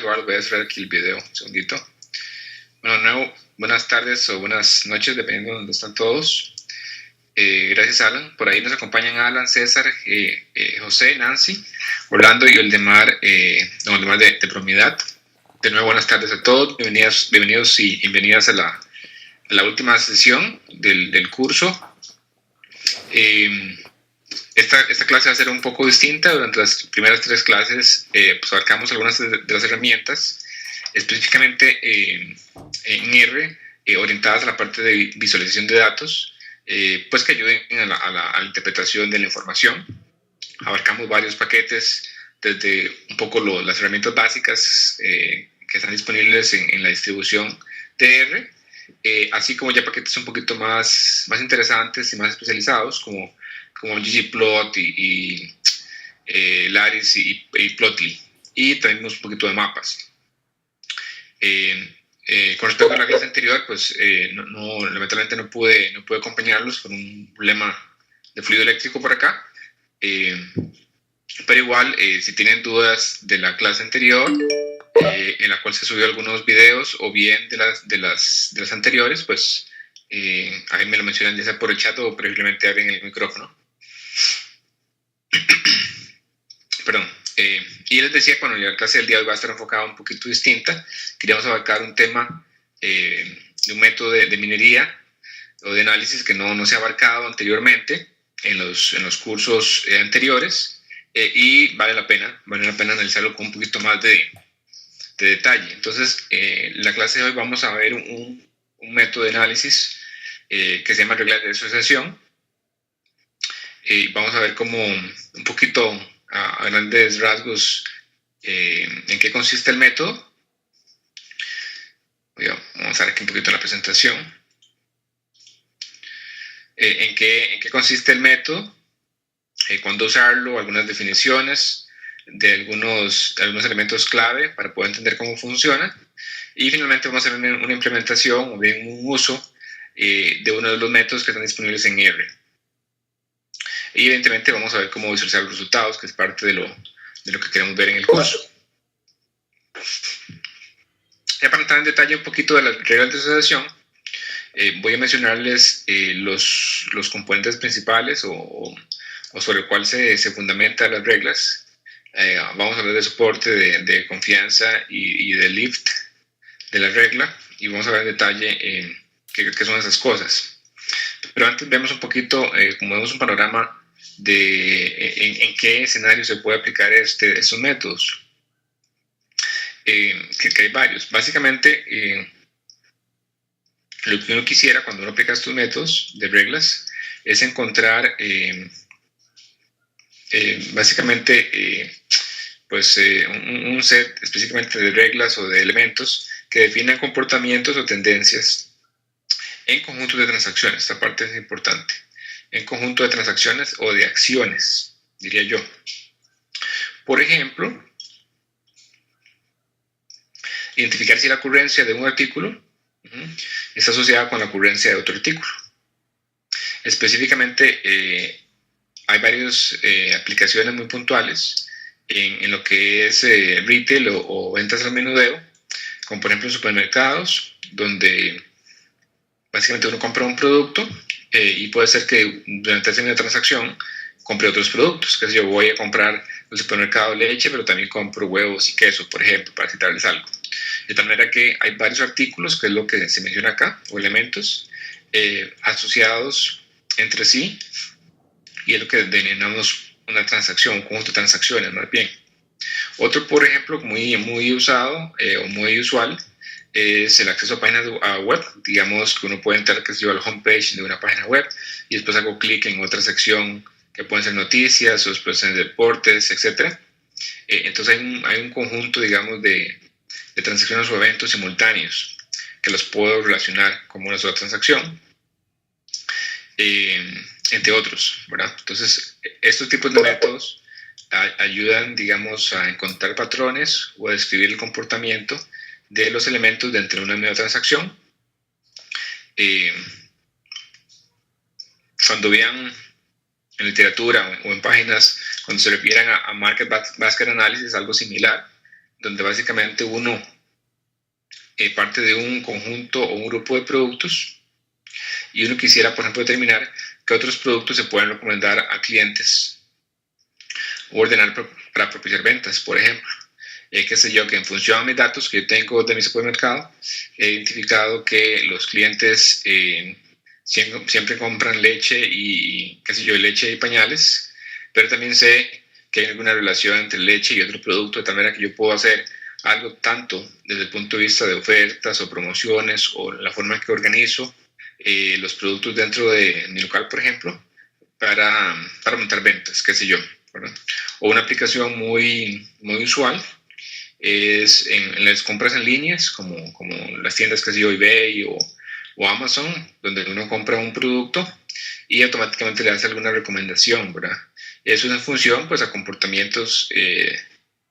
grabar, voy a cerrar aquí el video, un segundito. Bueno, de nuevo, buenas tardes o buenas noches, dependiendo de dónde están todos. Gracias, Alan. Por ahí nos acompañan Alan, César, José, Nancy, Orlando y Oldemar, Oldemar de Promidad. De nuevo, buenas tardes a todos. Bienvenidos y bienvenidas a la última sesión del curso. Esta clase va a ser un poco distinta. Durante las primeras 3 clases pues abarcamos algunas de las herramientas, específicamente en R, orientadas a la parte de visualización de datos, pues que ayuden a la interpretación de la información. Abarcamos varios paquetes, desde un poco las herramientas básicas que están disponibles en la distribución de R, así como ya paquetes un poquito más interesantes y más especializados, como ggplot y Laris y Plotly, y también un poquito de mapas. Con respecto a la clase anterior, pues lamentablemente no pude acompañarlos por un problema de fluido eléctrico por acá, pero igual si tienen dudas de la clase anterior, en la cual se subió algunos videos, o bien de las anteriores, pues ahí me lo mencionan ya sea por el chat o preferiblemente abren el micrófono. Perdón. Y les decía, cuando la clase del día de hoy va a estar enfocada un poquito distinta. Queríamos abarcar un tema de un método de minería o de análisis que no se ha abarcado anteriormente en los cursos anteriores, y vale la pena analizarlo con un poquito más de detalle. Entonces, la clase de hoy vamos a ver un método de análisis que se llama reglas de asociación. Vamos a ver como un poquito a grandes rasgos en qué consiste el método. Vamos a ver aquí un poquito la presentación. En qué consiste el método, cuándo usarlo, algunas definiciones de algunos elementos clave para poder entender cómo funciona, y finalmente vamos a hacer una implementación o bien un uso de uno de los métodos que están disponibles en R. Y evidentemente vamos a ver cómo visualizar los resultados, que es parte de lo que queremos ver en el curso. Ya para entrar en detalle un poquito de las reglas de asociación, voy a mencionarles los componentes principales o sobre el cual se fundamentan las reglas. Vamos a hablar de soporte, de confianza y de lift de la regla, y vamos a ver en detalle qué son esas cosas. Pero antes vemos un poquito, como vemos un panorama de en qué escenario se puede aplicar estos métodos, que hay varios. Básicamente, lo que uno quisiera cuando uno aplica estos métodos de reglas es encontrar básicamente pues un set específicamente de reglas o de elementos que definan comportamientos o tendencias en conjuntos de transacciones. Esta parte es importante. En conjunto de transacciones o de acciones, diría yo. Por ejemplo, identificar si la ocurrencia de un artículo está asociada con la ocurrencia de otro artículo. Específicamente, hay varias aplicaciones muy puntuales en lo que es retail o ventas al menudeo, como por ejemplo en supermercados, donde básicamente uno compra un producto y puede ser que durante esa transacción compre otros productos. Que si yo voy a comprar en el supermercado leche, pero también compro huevos y queso, por ejemplo, para citarles algo. De tal manera que hay varios artículos, que es lo que se menciona acá, o elementos asociados entre sí, y es lo que denominamos una transacción, un conjunto de transacciones, más bien. Otro, por ejemplo, muy usado o muy usual, es el acceso a páginas web. Digamos que uno puede entrar al homepage de una página web y después hago clic en otra sección que pueden ser noticias o después en deportes, etc. Entonces hay un conjunto, digamos, de transacciones o eventos simultáneos que los puedo relacionar como una sola transacción, entre otros, ¿verdad? Entonces, estos tipos de métodos ayudan, digamos, a encontrar patrones o a describir el comportamiento de los elementos dentro de una misma transacción. Cuando vean en literatura o en páginas, cuando se refieran a Market Basket Analysis, algo similar, donde básicamente uno parte de un conjunto o un grupo de productos y uno quisiera, por ejemplo, determinar qué otros productos se pueden recomendar a clientes o ordenar para propiciar ventas, por ejemplo. Qué sé yo, que en función a mis datos que yo tengo de mi supermercado, he identificado que los clientes siempre compran leche y, qué sé yo, leche y pañales, pero también sé que hay alguna relación entre leche y otro producto, de tal manera que yo puedo hacer algo tanto desde el punto de vista de ofertas o promociones o la forma en que organizo los productos dentro de mi local, por ejemplo, para montar ventas, qué sé yo, ¿verdad? O una aplicación muy usual es en las compras en líneas, como las tiendas que sé yo, eBay o Amazon, donde uno compra un producto y automáticamente le hace alguna recomendación, ¿verdad? Eso es en función, pues, a comportamientos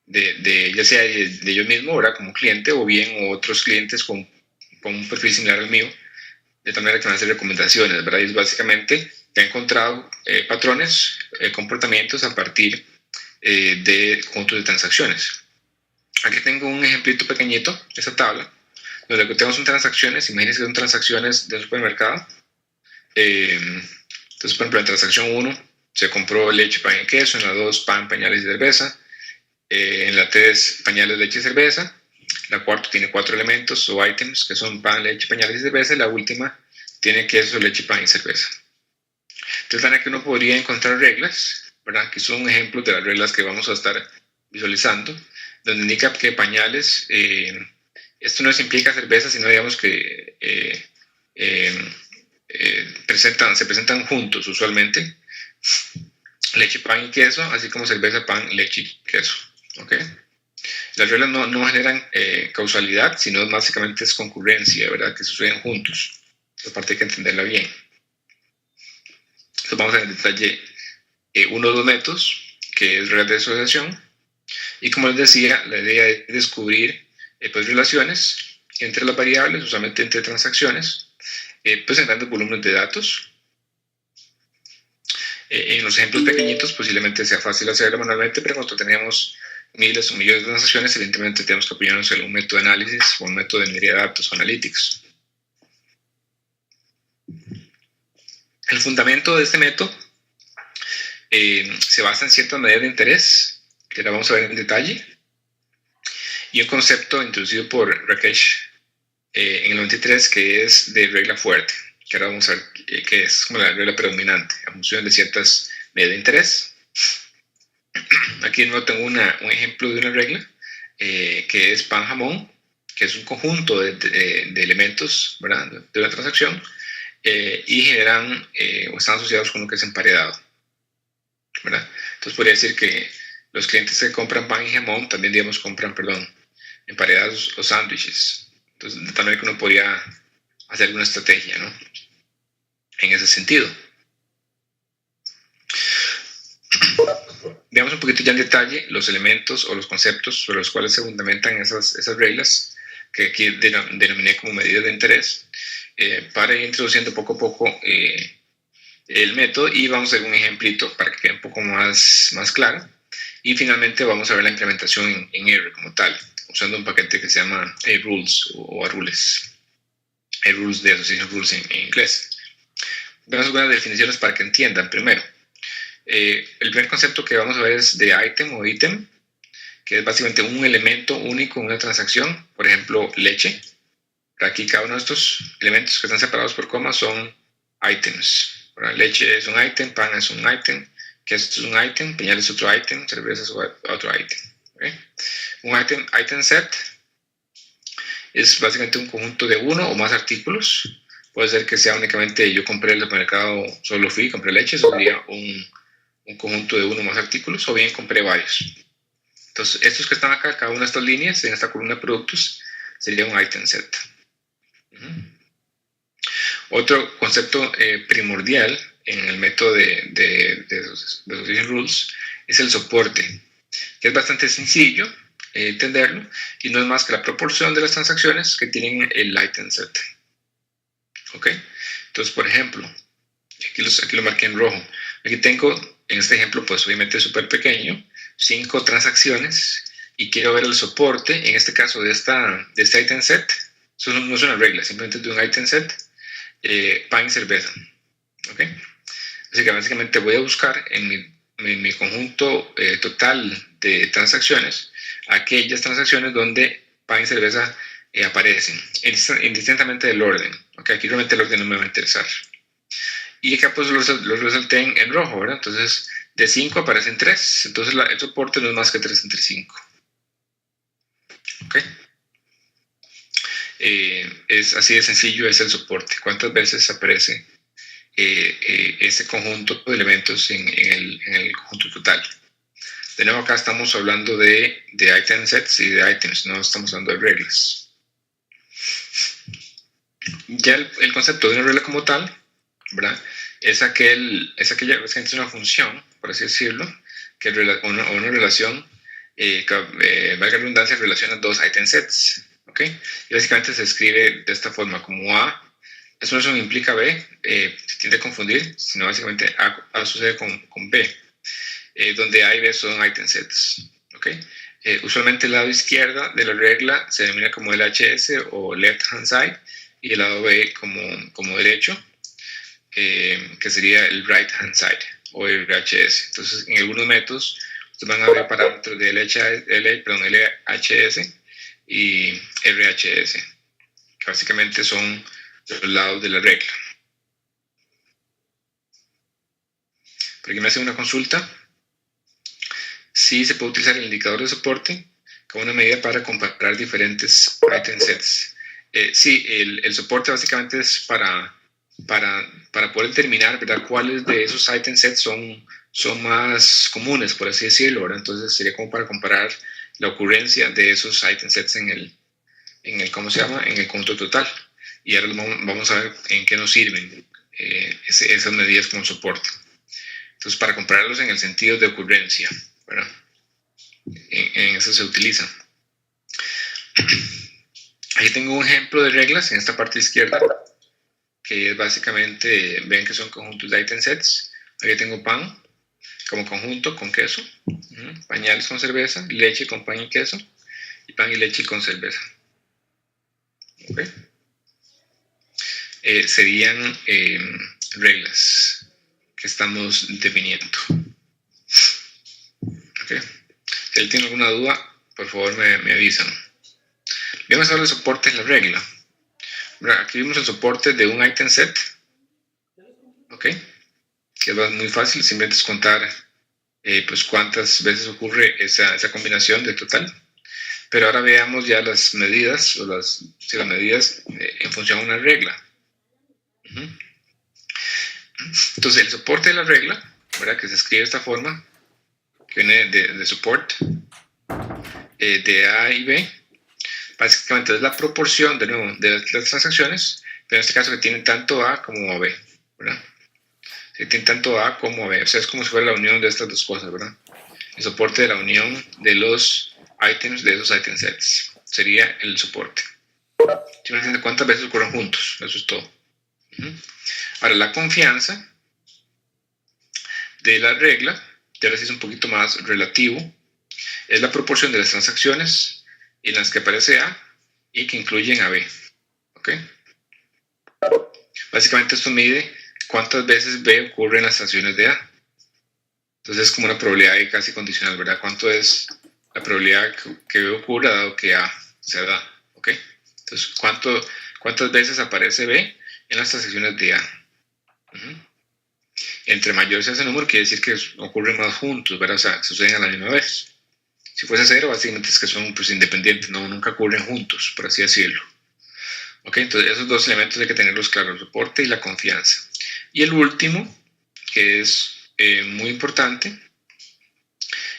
ya sea de yo mismo, ¿verdad? Como cliente, o bien otros clientes con un perfil similar al mío, de tal manera que van a hacer recomendaciones, ¿verdad? Y es básicamente que ha encontrado patrones, comportamientos a partir de conjuntos de transacciones. Aquí tengo un ejemplito pequeñito, esta tabla, donde lo que tengo son transacciones. Imagínense que son transacciones de un supermercado. Entonces, por ejemplo, en transacción 1 se compró leche, pan y queso. En la 2, pan, pañales y cerveza. En la 3, pañales, leche y cerveza. La 4 tiene 4 elementos o items, que son pan, leche, pañales y cerveza. Y la última tiene queso, leche, pan y cerveza. Entonces, la que uno podría encontrar reglas, ¿verdad? Aquí son ejemplos de las reglas que vamos a estar visualizando, donde indica que pañales, esto no es implica cerveza, sino digamos que se presentan juntos usualmente, leche, pan y queso, así como cerveza, pan, leche y queso. ¿Okay? Las reglas no generan causalidad, sino básicamente es concurrencia, ¿verdad? Que suceden juntos. Esa parte hay que entenderla bien. Entonces vamos a ver en detalle uno de los métodos, que es reglas de asociación. Y como les decía, la idea es descubrir pues, relaciones entre las variables, usualmente entre transacciones, pues en grandes volúmenes de datos. En los ejemplos pequeñitos posiblemente sea fácil hacerlo manualmente, pero cuando tenemos miles o millones de transacciones, evidentemente tenemos que apoyarnos en un método de análisis o un método de minería de datos o analytics. El fundamento de este método se basa en ciertas medidas de interés, que la vamos a ver en detalle, y un concepto introducido por Rakesh en el 93 que es de regla fuerte, que ahora vamos a ver que es como la regla predominante en función de ciertas medidas de interés. Aquí no tengo un ejemplo de una regla que es pan jamón, que es un conjunto de elementos, ¿verdad?, de una transacción y generan o están asociados con lo que es emparedado, ¿verdad? Entonces podría decir que los clientes que compran pan y jamón también, digamos, compran, emparedados o sándwiches. Entonces también que uno podría hacer alguna estrategia, ¿no?, en ese sentido. Veamos un poquito ya en detalle los elementos o los conceptos sobre los cuales se fundamentan esas reglas que aquí denominé como medidas de interés, para ir introduciendo poco a poco el método, y vamos a ver un ejemplito para que quede un poco más claro, y finalmente vamos a ver la implementación en R como tal, usando un paquete que se llama A-Rules o A-Rules. A-Rules de Association Rules en inglés. Veamos algunas definiciones para que entiendan. Primero, el primer concepto que vamos a ver es de item o ítem, que es básicamente un elemento único en una transacción. Por ejemplo, leche. Aquí cada uno de estos elementos que están separados por comas son items. Leche es un item, pan es un item, queso es un item, pañal es otro item, cerveza es otro item. ¿Okay? Un item set es básicamente un conjunto de uno o más artículos. Puede ser que sea únicamente yo compré en el supermercado, solo fui, compré leche, eso sería un conjunto de uno o más artículos, o bien compré varios. Entonces, estos que están acá, cada una de estas líneas, en esta columna de productos, sería un item set. Otro concepto primordial en el método de Association Rules es el soporte, que es bastante sencillo entenderlo, y no es más que la proporción de las transacciones que tienen el item set. ¿Ok? Entonces, por ejemplo, aquí lo marqué en rojo. Aquí tengo, en este ejemplo, pues obviamente súper pequeño, 5 transacciones y quiero ver el soporte, en este caso de este item set. Eso no es una regla, simplemente de un item set, pan y cerveza. ¿Okay? Así que básicamente voy a buscar en mi conjunto total de transacciones aquellas transacciones donde pan y cerveza aparecen, indistintamente del orden. ¿Okay? Aquí realmente el orden no me va a interesar. Y acá pues los resalté en rojo, ¿verdad? Entonces de 5 aparecen 3, entonces el soporte no es más que 3 entre 5. ¿Ok? Es así de sencillo, es el soporte. ¿Cuántas veces aparece ese conjunto de elementos en el conjunto total? De nuevo acá estamos hablando de item sets y de items, no estamos hablando de reglas. Ya el concepto de una regla como tal, ¿verdad? Es aquella, es una función, por así decirlo, que una relación, valga la redundancia, relaciona dos item sets, ¿ok? Y básicamente se escribe de esta forma, como A, eso no implica B, se tiende a confundir, sino básicamente A sucede con B, donde A y B son item sets, ¿ok? Usualmente el lado izquierdo de la regla se denomina como LHS o left hand side, y el lado B como derecho, que sería el right hand side o el RHS. Entonces, en algunos métodos, ustedes van a ver parámetros de LHS y RHS, que básicamente son los lados de la regla. Por aquí me hacen una consulta. Sí se puede utilizar el indicador de soporte como una medida para comparar diferentes item sets. Sí, el soporte básicamente es para poder determinar, ¿verdad?, cuáles de esos item sets son más comunes, por así decirlo, ¿verdad? Entonces sería como para comparar la ocurrencia de esos item sets en el ¿cómo se llama?, en el conjunto total. Y ahora vamos a ver en qué nos sirven esas medidas como soporte. Entonces, para compararlos en el sentido de ocurrencia, ¿verdad? En eso se utiliza. Ahí tengo un ejemplo de reglas en esta parte izquierda, que es básicamente, ven que son conjuntos de item sets. Aquí tengo pan como conjunto con queso, pañales con cerveza, leche con pan y queso, y pan y leche con cerveza. ¿Okay? Serían reglas que estamos definiendo. ¿Okay? Si alguien tiene alguna duda, por favor me avisan. Vamos a ver el soporte en la regla. Aquí vimos el soporte de un item set, ¿ok? Que es muy fácil, simplemente es contar pues cuántas veces ocurre esa combinación de total. Pero ahora veamos ya las medidas, o las medidas en función a una regla. Entonces el soporte de la regla, ¿verdad?, que se escribe de esta forma, que viene de support, de A y B, básicamente es la proporción de nuevo de las transacciones, pero en este caso que tienen tanto A como B, ¿verdad? Que tienen tanto A como B, o sea, es como si fuera la unión de estas dos cosas, ¿verdad? El soporte de la unión de los items de esos item sets sería el soporte. ¿Sí me entiende cuántas veces ocurren juntos? Eso es todo. Ahora, la confianza de la regla, ya ahora sí es un poquito más relativo, es la proporción de las transacciones en las que aparece A y que incluyen a B. ¿Ok? Básicamente esto mide cuántas veces B ocurre en las transacciones de A. Entonces es como una probabilidad casi condicional, ¿verdad? ¿Cuánto es la probabilidad que B ocurra dado que A se da? ¿Ok? Entonces, ¿cuántas veces aparece B en las transacciones de A? Entre mayor sea ese número, quiere decir que ocurren más juntos, ¿verdad? O sea, suceden a la misma vez. Si fuese cero, básicamente es que son pues, independientes, no, nunca ocurren juntos, por así decirlo. ¿Ok? Entonces, esos dos elementos hay que tenerlos claros, el soporte y la confianza. Y el último, que es muy importante,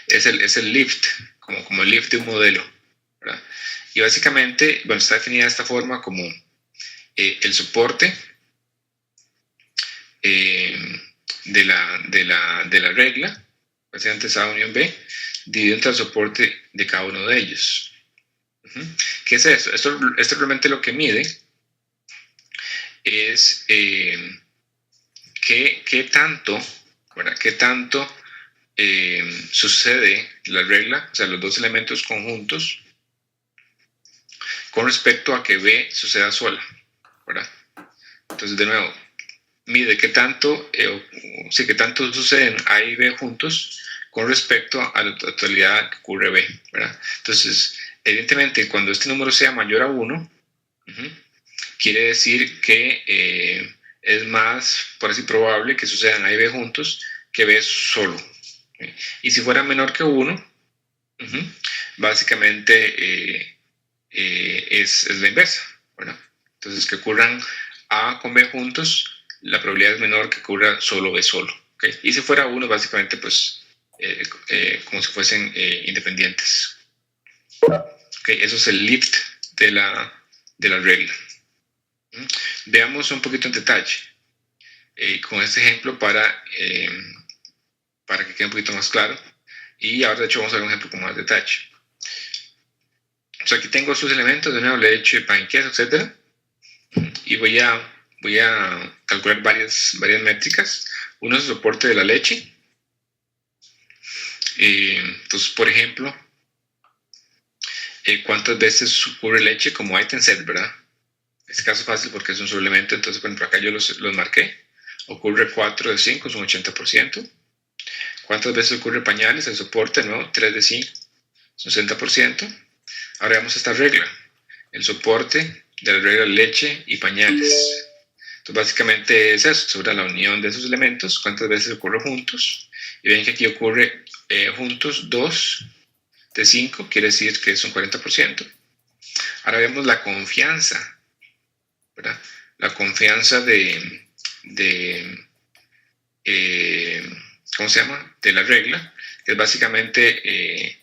es el lift, como el lift de un modelo, ¿verdad? Y básicamente, bueno, está definida de esta forma como el soporte de la regla, básicamente es A unión B, dividido entre el soporte de cada uno de ellos. ¿Qué es esto? Esto realmente lo que mide es qué tanto, ¿verdad?, qué tanto sucede la regla, o sea, los dos elementos conjuntos, con respecto a que B suceda sola, ¿verdad? Entonces, de nuevo, mide qué tanto suceden A y B juntos con respecto a la totalidad que ocurre B, ¿verdad? Entonces, evidentemente, cuando este número sea mayor a 1, quiere decir que es más, por así, probable que sucedan A y B juntos que B solo. Y si fuera menor que 1, básicamente es la inversa, ¿verdad? Entonces, que ocurran A con B juntos, la probabilidad es menor que ocurra solo B solo. ¿Okay? Y si fuera 1, básicamente, pues, como si fuesen independientes. Okay, eso es el lift de la regla. Veamos un poquito en detalle con este ejemplo para que quede un poquito más claro. Y ahora, de hecho, vamos a ver un ejemplo con más detalle. O sea, aquí tengo sus elementos, de nuevo, leche, pan, queso, etc. Y voy a calcular varias métricas. Uno es el soporte de la leche. Entonces, por ejemplo, ¿cuántas veces ocurre leche como item set, verdad? En este caso es fácil porque es un solo elemento, entonces, por ejemplo, acá yo los marqué. Ocurre 4 de 5, es un 80%. ¿Cuántas veces ocurre pañales? El soporte, ¿no? 3 de 5, es un 60%. Ahora veamos esta regla. El soporte de la regla leche y pañales. Entonces, básicamente es eso, sobre la unión de esos elementos, cuántas veces ocurre juntos. Y ven que aquí ocurre juntos 2 de 5, quiere decir que es un 40%. Ahora vemos la confianza, ¿verdad? La confianza ¿cómo se llama? De la regla, que es básicamente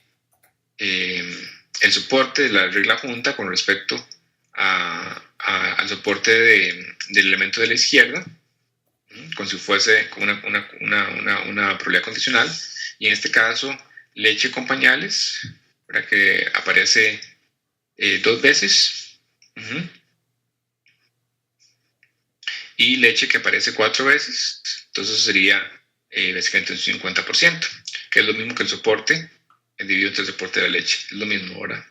el soporte de la regla junta con respecto al soporte del elemento de la izquierda, como si fuese una probabilidad condicional, y en este caso leche con pañales, para que aparece 2 veces, y leche que aparece 4 veces, entonces sería básicamente un 50%, que es lo mismo que el soporte dividido entre el soporte de la leche, es lo mismo, ¿verdad?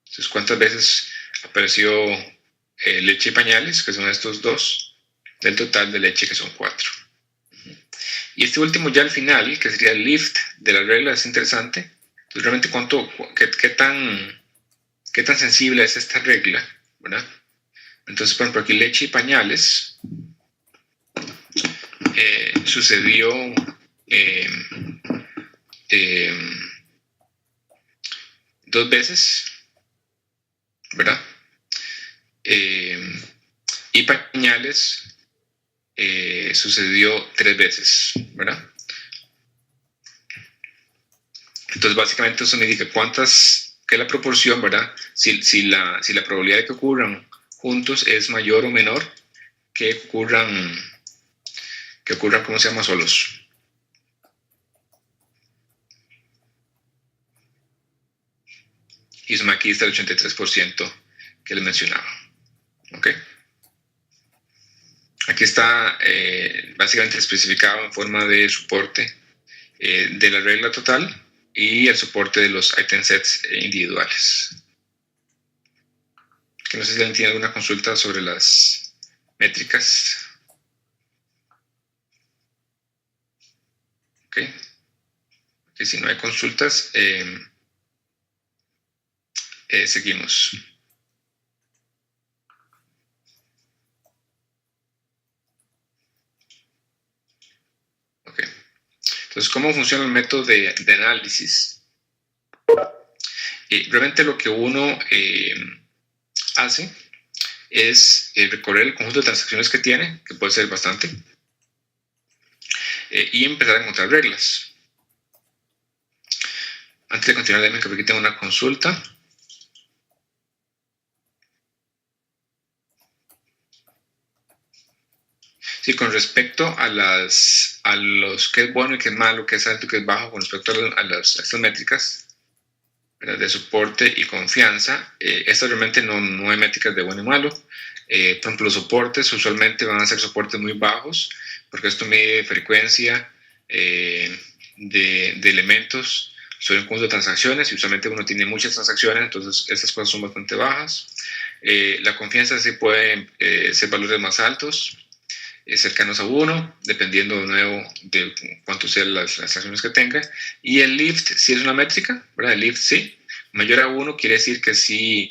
Entonces, ¿cuántas veces apareció leche y pañales, que son estos dos, del total de leche, que son 4? Y este último ya al final, que sería el lift de la regla, es interesante. Entonces, realmente, qué tan sensible es esta regla, ¿verdad? Entonces, por ejemplo, aquí leche y pañales sucedió dos veces, ¿verdad? Y pañales sucedió 3 veces, ¿verdad? Entonces, básicamente eso me indica qué es la proporción, ¿verdad? Si la probabilidad de que ocurran juntos es mayor o menor que ocurran, ¿cómo se llama? Solos. Y aquí está el 83% que les mencionaba. ¿Ok? Aquí está básicamente especificado en forma de soporte de la regla total y el soporte de los item sets individuales. Que no sé si alguien tiene alguna consulta sobre las métricas. Ok. Que si no hay consultas, seguimos. Ok. Entonces, ¿cómo funciona el método de análisis? Realmente lo que uno hace es recorrer el conjunto de transacciones que tiene, que puede ser bastante, y empezar a encontrar reglas. Antes de continuar, déjenme que aquí tengo una consulta. Sí, con respecto a los qué es bueno y qué es malo, qué es alto y qué es bajo, con respecto a estas métricas, ¿verdad? De soporte y confianza, estas realmente no hay métricas de bueno y malo. Por ejemplo, los soportes usualmente van a ser soportes muy bajos, porque esto mide frecuencia, de elementos sobre un conjunto de transacciones, y usualmente uno tiene muchas transacciones, entonces estas cosas son bastante bajas. La confianza sí puede ser valores más altos, cercanos a 1, dependiendo de nuevo de cuánto sean las transacciones que tenga. Y el lift sí es una métrica, ¿verdad? El lift sí. Mayor a 1 quiere decir que sí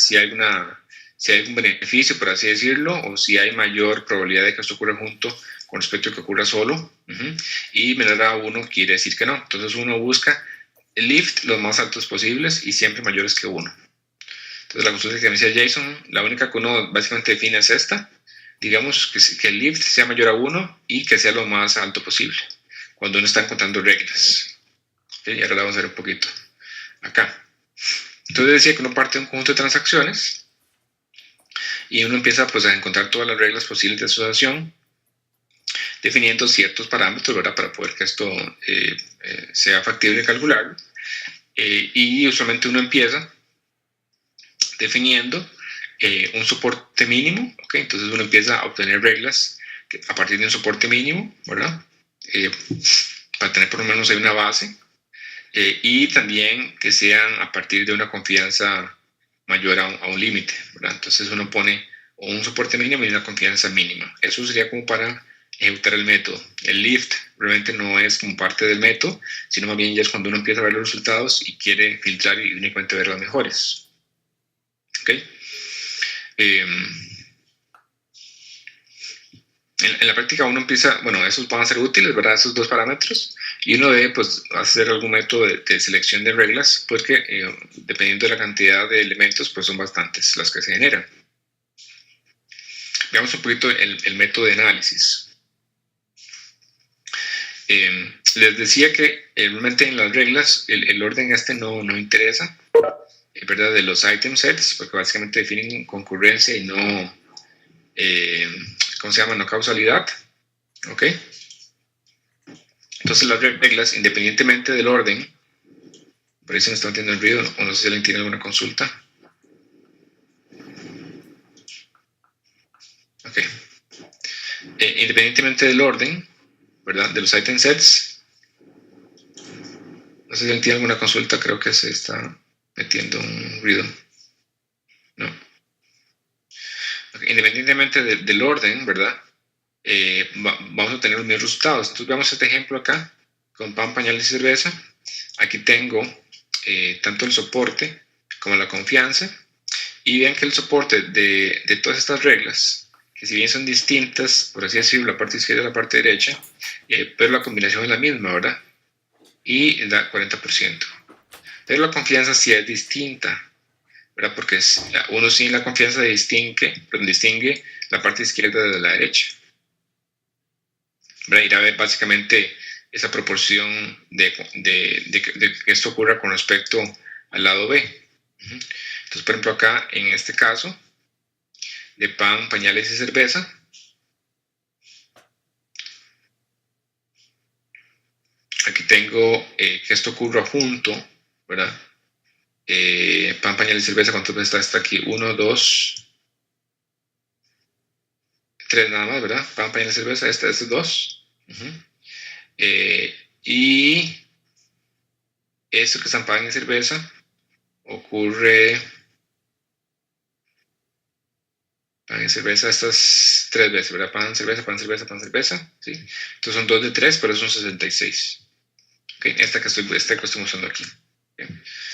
hay un beneficio, por así decirlo, o si hay mayor probabilidad de que esto ocurra junto con respecto a que ocurra solo. Y menor a 1 quiere decir que no. Entonces uno busca el lift los más altos posibles y siempre mayores que 1. Entonces la consulta que me decía Jason, la única que uno básicamente define es esta. Digamos que el lift sea mayor a 1 y que sea lo más alto posible cuando uno está encontrando reglas. ¿Okay? Y ahora la vamos a ver un poquito acá. Entonces decía que uno parte de un conjunto de transacciones y uno empieza pues, a encontrar todas las reglas posibles de asociación, definiendo ciertos parámetros, ¿verdad? Para poder que esto sea factible calcularlo. Y usualmente uno empieza definiendo un soporte mínimo, ¿okay? Entonces uno empieza a obtener reglas a partir de un soporte mínimo, ¿verdad? Para tener por lo menos ahí una base, y también que sean a partir de una confianza mayor a un límite, ¿verdad? Entonces uno pone un soporte mínimo y una confianza mínima. Eso sería como para ejecutar el método. El lift realmente no es como parte del método, sino más bien ya es cuando uno empieza a ver los resultados y quiere filtrar y únicamente ver las mejores. ¿Ok? En la práctica uno empieza, bueno, esos van a ser útiles, ¿verdad? Esos dos parámetros, y uno debe pues hacer algún método de selección de reglas, porque dependiendo de la cantidad de elementos, pues son bastantes las que se generan. Veamos un poquito el método de análisis. Les decía que realmente en las reglas el orden este no interesa, ¿verdad? De los item sets, porque básicamente definen concurrencia y no, ¿cómo se llama? No causalidad, ¿ok? Entonces las reglas, independientemente del orden, por ahí se me está metiendo el ruido, o no sé si alguien tiene alguna consulta. Ok. Independientemente del orden, ¿verdad? De los item sets, no sé si alguien tiene alguna consulta, creo que se está metiendo un ruido. No. Okay. Independientemente del orden, ¿verdad? Vamos a tener los mismos resultados. Entonces veamos este ejemplo acá, con pan, pañales y cerveza. Aquí tengo tanto el soporte como la confianza, y vean que el soporte de todas estas reglas, que si bien son distintas, por así decirlo, la parte izquierda y la parte derecha, pero la combinación es la misma, ¿verdad? Y da 40%. Pero la confianza sí es distinta, ¿verdad? Porque uno sin la confianza distingue la parte izquierda de la derecha. Ir a ver básicamente esa proporción de que esto ocurra con respecto al lado B. Entonces, por ejemplo, acá, en este caso, de pan, pañales y cerveza, aquí tengo que esto ocurra junto, ¿verdad? Pan, pañales y cerveza, ¿cuántas veces está aquí? 1, 2, 3 nada más, ¿verdad? Pan, pañales y cerveza, este es 2. Y esto que están pan y cerveza ocurre pan y cerveza estas 3 veces, ¿verdad? Pan, cerveza, pan, cerveza, pan, cerveza, ¿sí? Entonces son 2 de 3, pero son 66. Okay, esta que estoy mostrando aquí. Okay.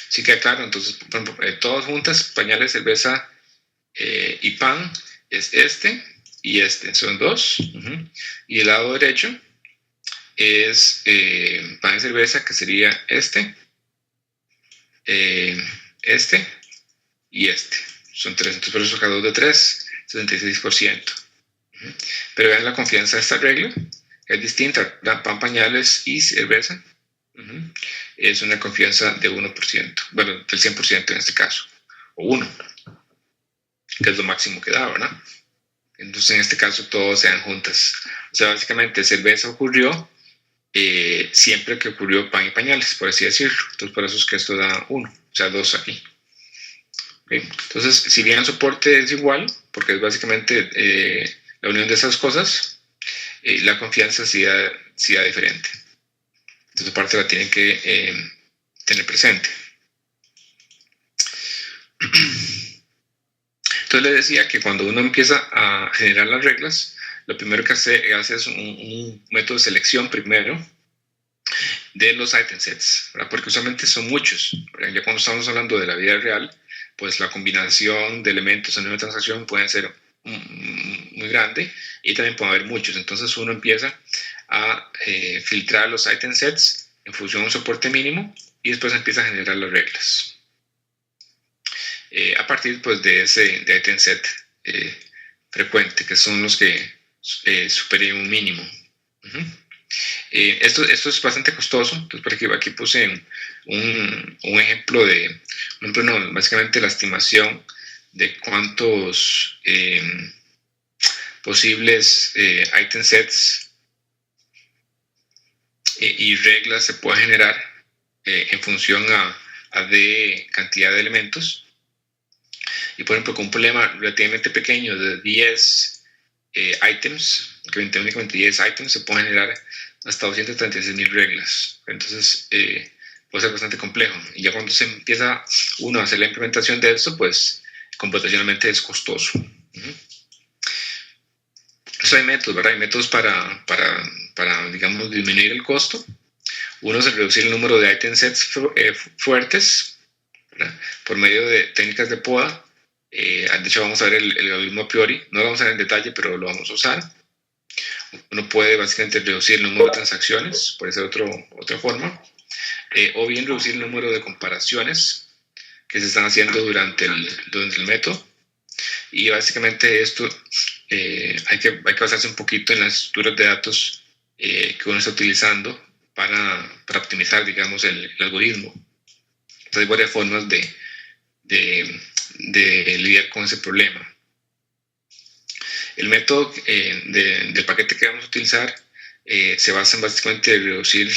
Sí queda claro, entonces, por ejemplo, todas juntas, pañales, cerveza y pan, es este y este, son 2. Y el lado derecho es pan y cerveza, que sería este y este. Son 3, entonces por eso cada 2 de 3, 76%. Pero vean la confianza de esta regla, es distinta, ¿verdad? Pan, pañales y cerveza. Es una confianza de 1%, bueno, del 100% en este caso, o 1, que es lo máximo que da, ¿verdad? Entonces en este caso todos sean juntas. O sea, básicamente cerveza ocurrió siempre que ocurrió pan y pañales, por así decirlo. Entonces por eso es que esto da 1, o sea, 2 aquí. ¿Okay? Entonces, si bien el soporte es igual, porque es básicamente la unión de esas cosas, la confianza sí da diferente. Entonces, parte la tienen que tener presente. Entonces, les decía que cuando uno empieza a generar las reglas, lo primero que hace es un método de selección primero de los item sets, ¿verdad? Porque usualmente son muchos, ¿verdad? Ya cuando estamos hablando de la vida real, pues la combinación de elementos en una transacción puede ser muy grande y también puede haber muchos. Entonces uno empieza a filtrar los item sets en función de un soporte mínimo y después empieza a generar las reglas a partir pues de item set frecuente, que son los que superen un mínimo. Esto es bastante costoso, entonces por aquí puse un ejemplo básicamente la estimación de cuántos posibles item sets y reglas se puede generar en función a de cantidad de elementos. Y por ejemplo, con un problema relativamente pequeño de 10 items, que únicamente 10 items, se pueden generar hasta 236.000 reglas. Entonces, puede ser bastante complejo. Y ya cuando se empieza uno a hacer la implementación de esto, pues computacionalmente es costoso. Entonces hay métodos, ¿verdad? Hay métodos para digamos, disminuir el costo. Uno es reducir el número de item sets fuertes, ¿verdad? Por medio de técnicas de poda. De hecho, vamos a ver el algoritmo a priori. No lo vamos a ver en detalle, pero lo vamos a usar. Uno puede básicamente reducir el número de transacciones, puede ser otra forma. O bien reducir el número de comparaciones que se están haciendo durante el método. Y básicamente esto hay que basarse un poquito en las estructuras de datos que uno está utilizando para optimizar, digamos, el algoritmo. Entonces hay varias formas de lidiar con ese problema. El método del paquete que vamos a utilizar se basa en básicamente reducir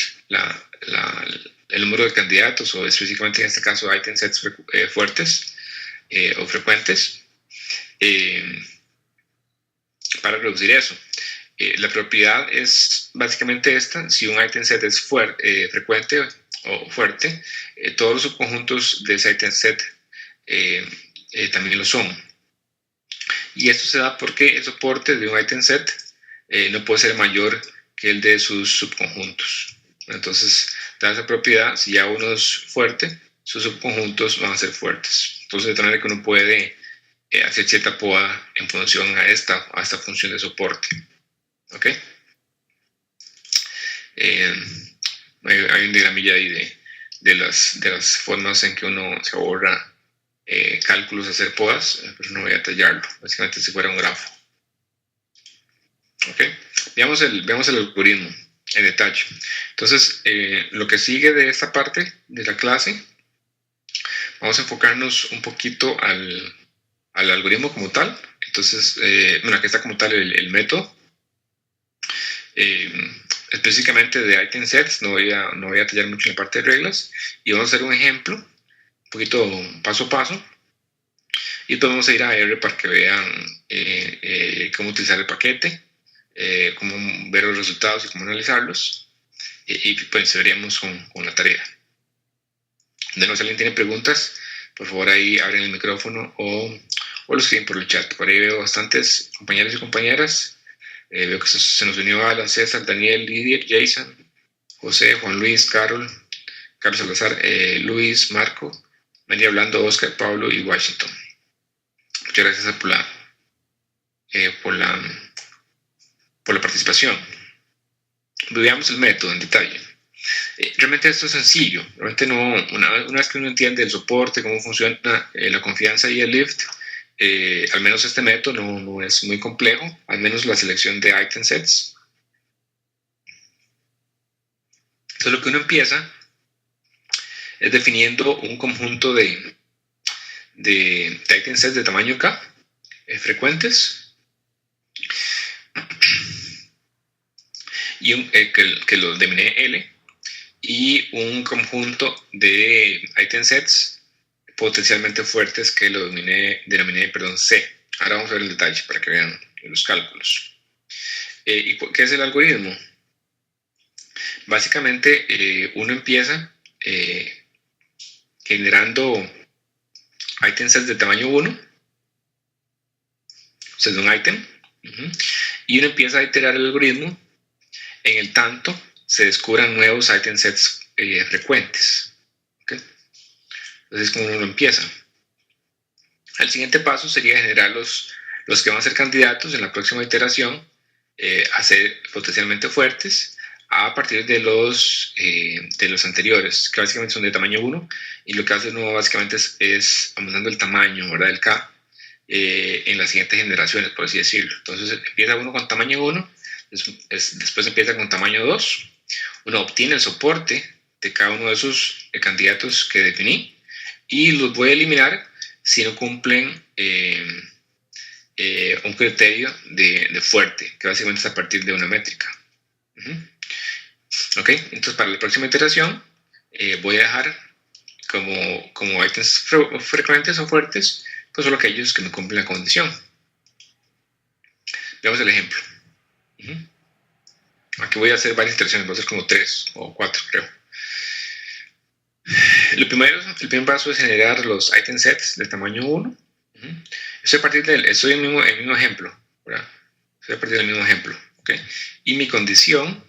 el número de candidatos, o específicamente en este caso item sets fuertes o frecuentes, para reducir eso. La propiedad es básicamente esta: si un item set es frecuente o fuerte, todos los subconjuntos de ese item set también lo son. Y esto se da porque el soporte de un item set no puede ser mayor que el de sus subconjuntos. Entonces, da esa propiedad: si ya uno es fuerte, sus subconjuntos van a ser fuertes. Entonces, de tal manera que uno puede hacer cierta poda en función a esta función de soporte. ¿Ok? Hay un diagramilla ahí de las formas en que uno se ahorra cálculos a hacer podas, pero no voy a tallarlo. Básicamente, si fuera un grafo. ¿Ok? Veamos el algoritmo en detalle. Entonces, lo que sigue de esta parte de la clase, vamos a enfocarnos un poquito al algoritmo como tal. Entonces, aquí está como tal el método. Específicamente de item sets, no voy a detallar mucho en la parte de reglas, y vamos a hacer un ejemplo, un poquito paso a paso, y después vamos a ir a R para que vean cómo utilizar el paquete, cómo ver los resultados y cómo analizarlos, y pues veríamos con la tarea. De nuevo, si alguien tiene preguntas, por favor ahí abren el micrófono o lo escriben por el chat. Por ahí veo bastantes compañeros y compañeras. Veo que se nos unió Alan, César, Daniel, Lidia, Jason, José, Juan Luis, Carlos Salazar, Luis, Marco, María Orlando, Oscar, Pablo y Washington. Muchas gracias por la participación. Veamos el método en detalle. Realmente esto es sencillo. Realmente una vez que uno entiende el soporte, cómo funciona la confianza y el lift, al menos este método no es muy complejo, al menos la selección de item sets. Entonces lo que uno empieza es definiendo un conjunto de item sets de tamaño K, frecuentes, y que lo denominé L, y un conjunto de item sets potencialmente fuertes que lo denominé C. Ahora vamos a ver el detalle para que vean los cálculos. ¿Y qué es el algoritmo? Básicamente, uno empieza generando item sets de tamaño 1, o sea, de un item, y uno empieza a iterar el algoritmo en el tanto se descubran nuevos item sets frecuentes. ¿Okay? Entonces es como uno empieza. El siguiente paso sería generar los que van a ser candidatos en la próxima iteración a ser potencialmente fuertes a partir de los anteriores, que básicamente son de tamaño 1, y lo que hace uno básicamente es aumentando el tamaño, ¿verdad?, del K en las siguientes generaciones, por así decirlo. Entonces empieza uno con tamaño 1, después empieza con tamaño 2, uno obtiene el soporte de cada uno de esos candidatos que definí y los voy a eliminar si no cumplen un criterio de fuerte, que básicamente es a partir de una métrica. Ok, entonces para la próxima iteración voy a dejar como items frecuentes o fuertes, pues solo aquellos que me cumplen la condición. Veamos el ejemplo. Aquí voy a hacer varias iteraciones, voy a hacer como 3 o 4, creo. El primer paso es generar los item sets de tamaño 1. Estoy a partir estoy en el mismo ejemplo, ¿verdad? Estoy a partir del mismo ejemplo, ¿ok? Y mi condición,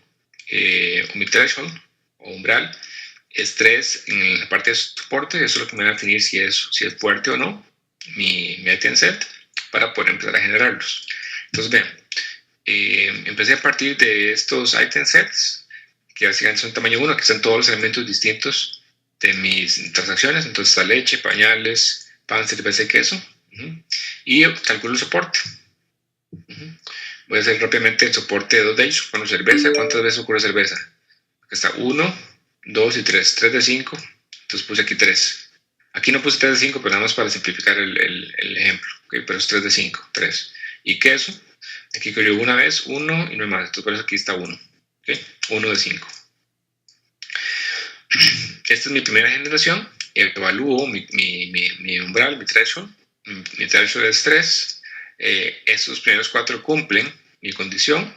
o mi threshold, o umbral, es 3 en la parte de soporte. Eso es lo que me va a definir si es fuerte o no mi item set para poder empezar a generarlos. Entonces, vean, empecé a partir de estos item sets, que básicamente son tamaño 1, que están todos los elementos distintos de mis transacciones. Entonces está leche, pañales, pan, cerveza y queso. Y calculo el soporte. Voy a hacer rápidamente el soporte de 2 de ellos. Bueno, cerveza, ¿cuántas veces ocurre cerveza? Aquí está 1, 2 y 3. 3 de 5. Entonces puse aquí 3. Aquí no puse 3 de 5, pero nada más para simplificar el ejemplo. ¿Okay? Pero es 3 de 5, 3. Y queso, aquí ocurrió una vez, 1 y no hay más. Entonces por eso aquí está 1. ¿Okay? 1 de 5. Esta es mi primera generación. Evalúo mi umbral, mi threshold. Mi threshold es 3. Estos primeros 4 cumplen mi condición.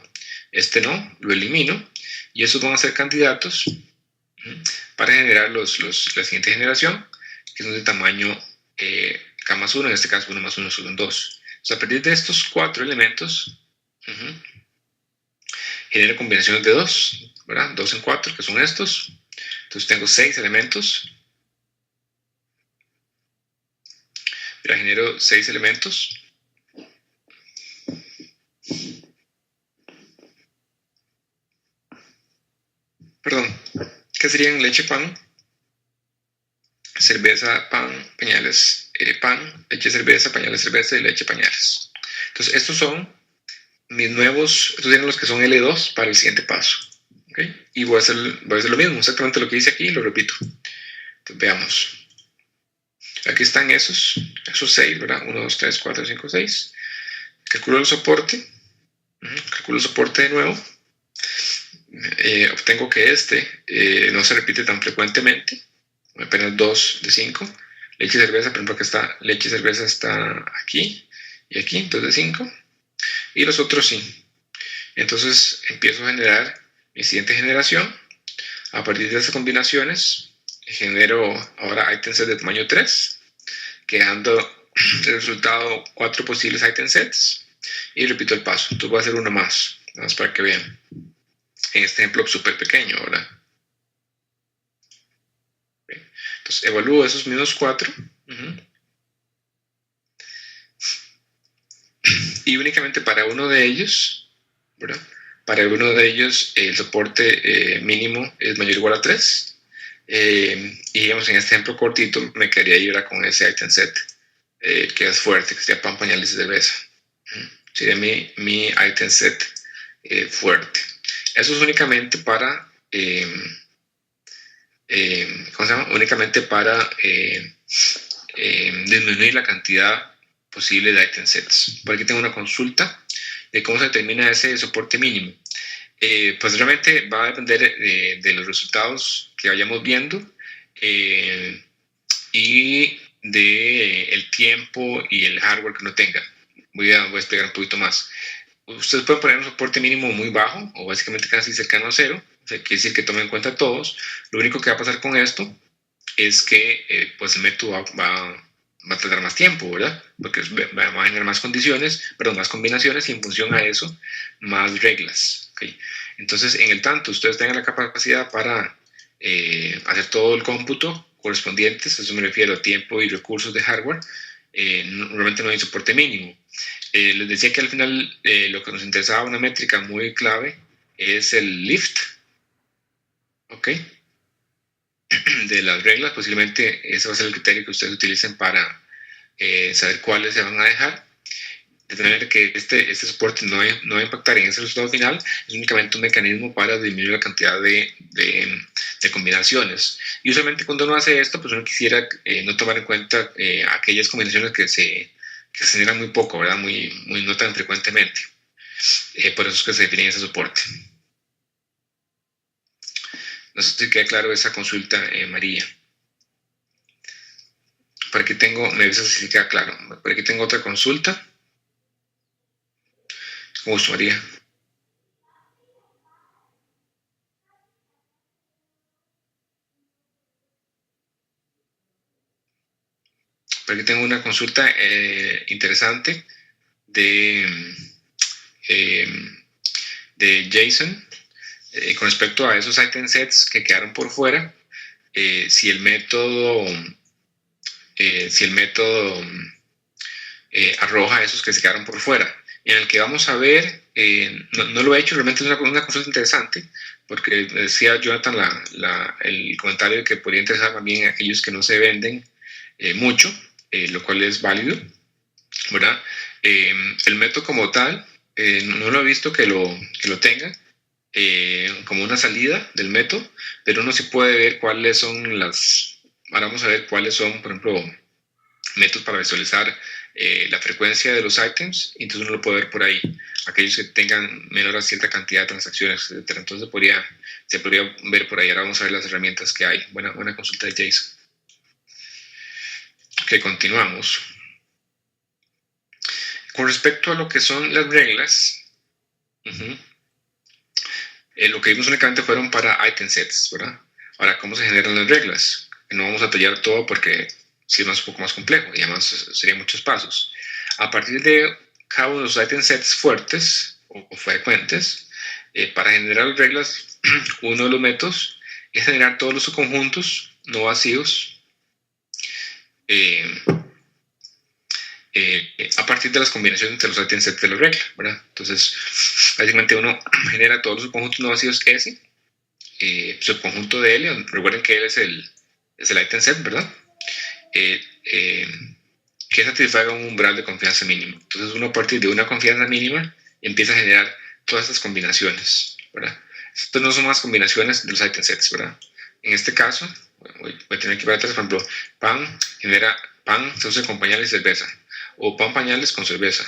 Este no, lo elimino. Y estos van a ser candidatos para generar la siguiente generación, que son de tamaño K más 1, en este caso 1 más 1 son 2. Entonces, a partir de estos 4 elementos, genero combinaciones de 2, ¿verdad? 2 en 4, que son estos. Entonces tengo 6 elementos. Mira, genero 6 elementos. Perdón, ¿qué serían leche, pan, cerveza, pan, pañales, pan, leche, cerveza, pañales, cerveza y leche, pañales? Entonces, estos son mis nuevos, estos serían los que son L2 para el siguiente paso. ¿Okay? Y voy a hacer lo mismo, exactamente lo que hice aquí, lo repito. Entonces, veamos. Aquí están esos 6, ¿verdad? 1, 2, 3, 4, 5, 6. Calculo el soporte. Calculo el soporte de nuevo. Obtengo que no se repite tan frecuentemente, apenas 2 de 5. Leche y cerveza, por ejemplo, que está leche y cerveza está aquí y aquí, 2 de 5. Y los otros sí. Entonces empiezo a generar mi siguiente generación. A partir de esas combinaciones, genero ahora item sets de tamaño 3, quedando el resultado 4 posibles item sets. Y repito el paso. Entonces voy a hacer uno más, nada más para que vean. En este ejemplo súper pequeño, ¿verdad? Entonces evalúo esos mismos 4. Y únicamente para uno de ellos, ¿verdad? Para uno de ellos el soporte mínimo es mayor o igual a 3. Y digamos, en este ejemplo cortito me quedaría ir con ese item set que es fuerte, que sería pan, pañales y cerveza. Sería mi item set fuerte. Eso es únicamente para ¿cómo se llama? Únicamente para disminuir la cantidad posible de item sets. Por aquí tengo una consulta de cómo se determina ese soporte mínimo. Pues realmente va a depender de los resultados que vayamos viendo y del tiempo y el hardware que uno tenga. Voy a explicar un poquito más. Ustedes pueden poner un soporte mínimo muy bajo o básicamente casi cercano a 0 O sea, quiere decir que tome en cuenta todos. Lo único que va a pasar con esto es que pues el método va a tardar más tiempo, ¿verdad? Porque va a generar más condiciones, perdón, más combinaciones y en función a eso, más reglas. ¿Okay? Entonces, en el tanto ustedes tengan la capacidad para hacer todo el cómputo correspondiente, eso me refiero a tiempo y recursos de hardware, realmente no hay soporte mínimo. Les decía que al final lo que nos interesaba, una métrica muy clave, es el lift, ¿ok? De las reglas, posiblemente ese va a ser el criterio que ustedes utilicen para saber cuáles se van a dejar, de manera que este soporte no va a impactar en ese resultado final, es únicamente un mecanismo para disminuir la cantidad de combinaciones. Y usualmente cuando uno hace esto, pues uno quisiera no tomar en cuenta aquellas combinaciones que se generan muy poco, ¿verdad? No tan frecuentemente. Por eso es que se define ese soporte. No sé si queda claro esa consulta, María. Por aquí tengo, me avisas si queda claro. Por aquí tengo otra consulta. Con gusto, María. Por aquí tengo una consulta interesante de, eh, de Jason con respecto a esos item sets que quedaron por fuera. Si el método arroja esos que se quedaron por fuera. En el que vamos a ver, no lo he hecho, realmente es una consulta interesante, porque decía Jonathan el comentario de que podría interesar también a aquellos que no se venden mucho, lo cual es válido, ¿verdad? El método como tal, no lo he visto que lo tenga como una salida del método, pero uno sí puede ver cuáles son ahora vamos a ver cuáles son, por ejemplo, métodos para visualizar la frecuencia de los items, y entonces uno lo puede ver por ahí, aquellos que tengan menor a cierta cantidad de transacciones, etc. Entonces se podría ver por ahí. Ahora vamos a ver las herramientas que hay. Buena consulta de Jason. Ok, continuamos. Con respecto a lo que son las reglas, lo que vimos únicamente fueron para item sets, ¿verdad? Ahora, ¿cómo se generan las reglas? No vamos a tallar todo porque sí es un poco más complejo y además serían muchos pasos. A partir de cada uno de los item sets fuertes o frecuentes, para generar reglas, uno de los métodos es generar todos los subconjuntos no vacíos a partir de las combinaciones entre los item sets de la regla, ¿verdad? Entonces, básicamente uno genera todos los subconjuntos no vacíos S, subconjunto de L, recuerden que L es el item set, ¿verdad? Que satisfaga un umbral de confianza mínimo. Entonces uno a partir de una confianza mínima empieza a generar todas estas combinaciones, ¿verdad? Estas no son más combinaciones de los item sets, ¿verdad? En este caso, voy a tener que ver atrás, por ejemplo, pan se usa con pañales y cerveza, o pan pañales con cerveza,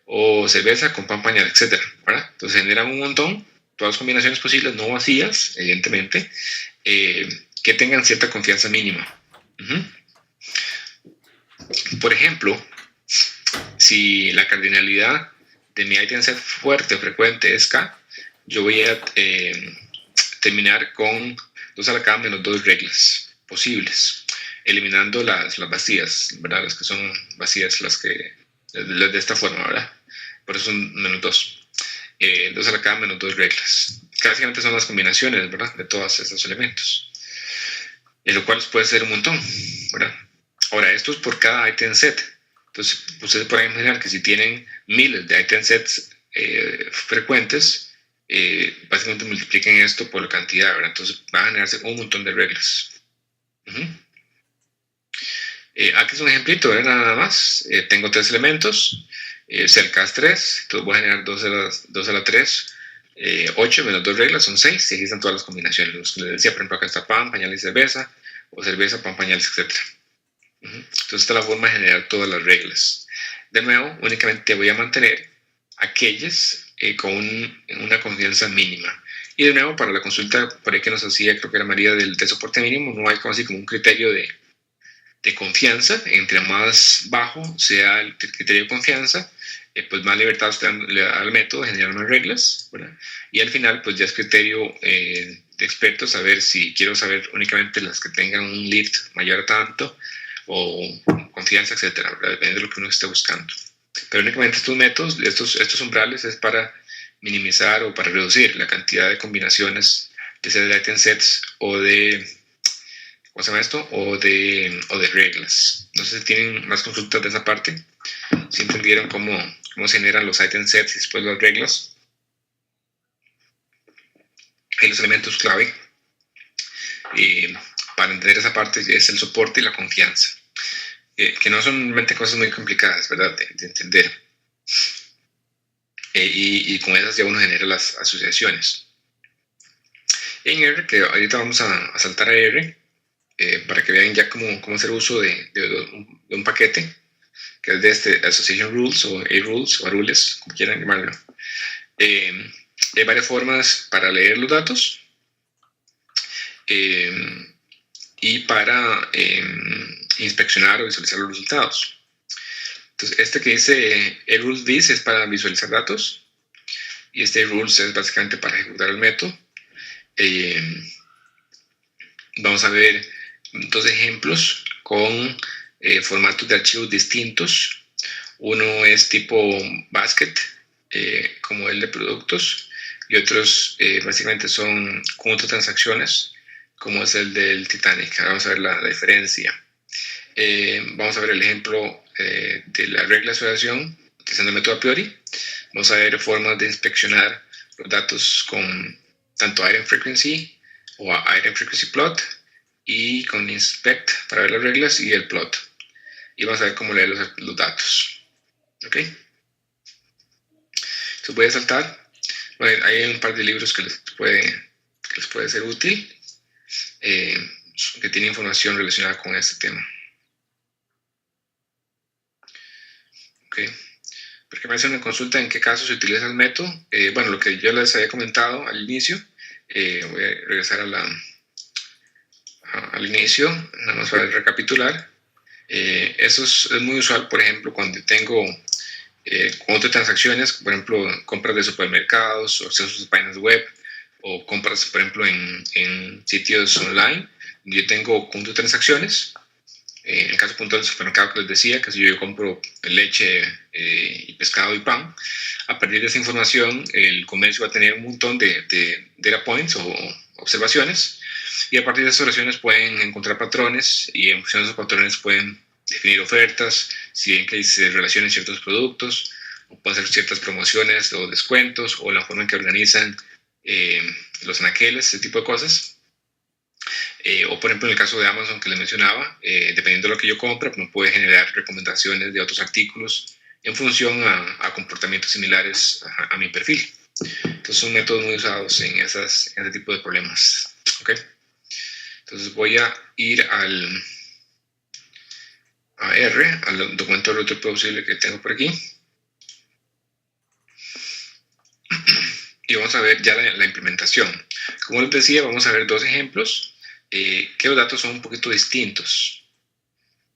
o cerveza con pan pañales, etc. ¿verdad? Entonces generan un montón, todas las combinaciones posibles, no vacías, evidentemente, que tengan cierta confianza mínima. Por ejemplo, si la cardinalidad de mi item set fuerte o frecuente es K, yo voy a terminar con 2 a la K menos 2 reglas posibles, eliminando las vacías, ¿verdad? Las que son vacías, las de esta forma, ¿verdad? Por eso son menos 2. 2 a la K menos 2 reglas. Básicamente son las combinaciones, ¿verdad? De todos estos elementos. Lo cual puede ser un montón, ¿verdad? Ahora, esto es por cada item set. Entonces, ustedes pueden imaginar que si tienen miles de item sets frecuentes, básicamente multipliquen esto por la cantidad, ¿verdad? Entonces va a generarse un montón de reglas. Aquí es un ejemplito, ¿verdad? Nada más. Tengo 3 elementos, cerca de 3, entonces voy a generar 2 a la 3, 8 menos 2 reglas son 6, y aquí están todas las combinaciones. Los que les decía, por ejemplo, acá está pan, pañales y cerveza, o cerveza, pan, pañales, etc. Entonces esta es la forma de generar todas las reglas. De nuevo, únicamente voy a mantener aquellas con una confianza mínima. Y de nuevo, para la consulta por ahí que nos hacía, creo que era María, del soporte mínimo, no hay como así como un criterio de confianza. Entre más bajo sea el criterio de confianza, pues más libertad usted le da al método de generar unas reglas, ¿verdad? Y al final, pues ya es criterio de expertos saber si quiero saber únicamente las que tengan un lift mayor a tanto o confianza, etcétera, ¿verdad? Depende de lo que uno esté buscando. Pero únicamente estos métodos, estos umbrales es para minimizar o para reducir la cantidad de combinaciones de set item sets o de, ¿cómo se llama esto? O de reglas. No sé si tienen más consultas de esa parte, si entendieron cómo se generan los item sets y después las reglas. Hay los elementos clave para entender esa parte es el soporte y la confianza, que no son realmente cosas muy complicadas, ¿verdad? De entender. Y con esas ya uno genera las asociaciones. En R, que ahorita vamos a saltar a R, para que vean ya cómo hacer uso de un paquete, que es de este Association Rules o A-Rules o Rules, como quieran llamarlo. Hay varias formas para leer los datos y para inspeccionar o visualizar los resultados. Entonces, este que dice A-Rules This es para visualizar datos y este A-Rules es básicamente para ejecutar el método. Vamos a ver dos ejemplos con formatos de archivos distintos. Uno es tipo basket, como el de productos, y otros básicamente son conjuntos de transacciones, como es el del Titanic. Vamos a ver la diferencia. Vamos a ver el ejemplo de la regla de asociación utilizando el método a priori. Vamos a ver formas de inspeccionar los datos con tanto item frequency o item frequency plot y con inspect para ver las reglas y el plot. Y vamos a ver cómo leer los datos. ¿Ok? Entonces voy a saltar. Bueno, hay un par de libros que les puede ser útil, que tienen información relacionada con este tema. ¿Ok? Porque me hacen una consulta en qué caso se utiliza el método. Bueno, lo que yo les había comentado al inicio, voy a regresar al inicio, nada más para recapitular. Eso es muy usual, por ejemplo, cuando tengo otras transacciones, por ejemplo, compras de supermercados o accesos a páginas web o compras, por ejemplo, en sitios online. Yo tengo conjunto de transacciones. En el caso puntual del supermercado que les decía, que si yo compro leche y pescado y pan, a partir de esa información el comercio va a tener un montón de data points o observaciones, y a partir de esas observaciones pueden encontrar patrones y en función de esos patrones pueden definir ofertas, si ven que hay relaciones ciertos productos, o pueden hacer ciertas promociones o descuentos, o la forma en que organizan los anaqueles, ese tipo de cosas. O por ejemplo en el caso de Amazon que les mencionaba, dependiendo de lo que yo compre, me puede generar recomendaciones de otros artículos en función a comportamientos similares a mi perfil. Entonces son métodos muy usados en ese tipo de problemas. ¿Okay? Entonces voy a ir a R, al documento de otro posible que tengo por aquí. Y vamos a ver ya la implementación. Como les decía, vamos a ver dos ejemplos que los datos son un poquito distintos.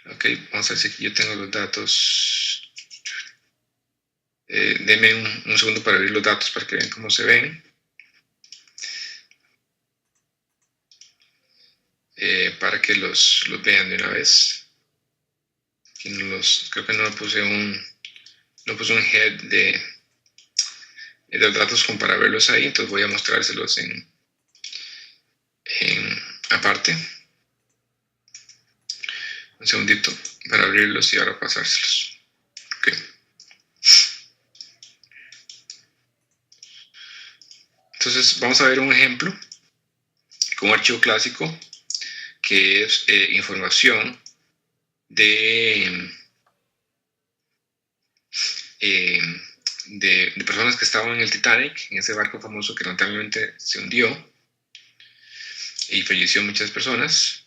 Ok, vamos a ver si aquí yo tengo los datos. Denme un segundo para abrir los datos para que vean cómo se ven. Para que los vean de una vez. Aquí creo que no puse un head de los datos como para verlos ahí, entonces voy a mostrárselos en aparte. Un segundito para abrirlos y ahora pasárselos. Okay. Entonces vamos a ver un ejemplo con un archivo clásico que es información de personas que estaban en el Titanic, en ese barco famoso que lamentablemente se hundió y falleció muchas personas.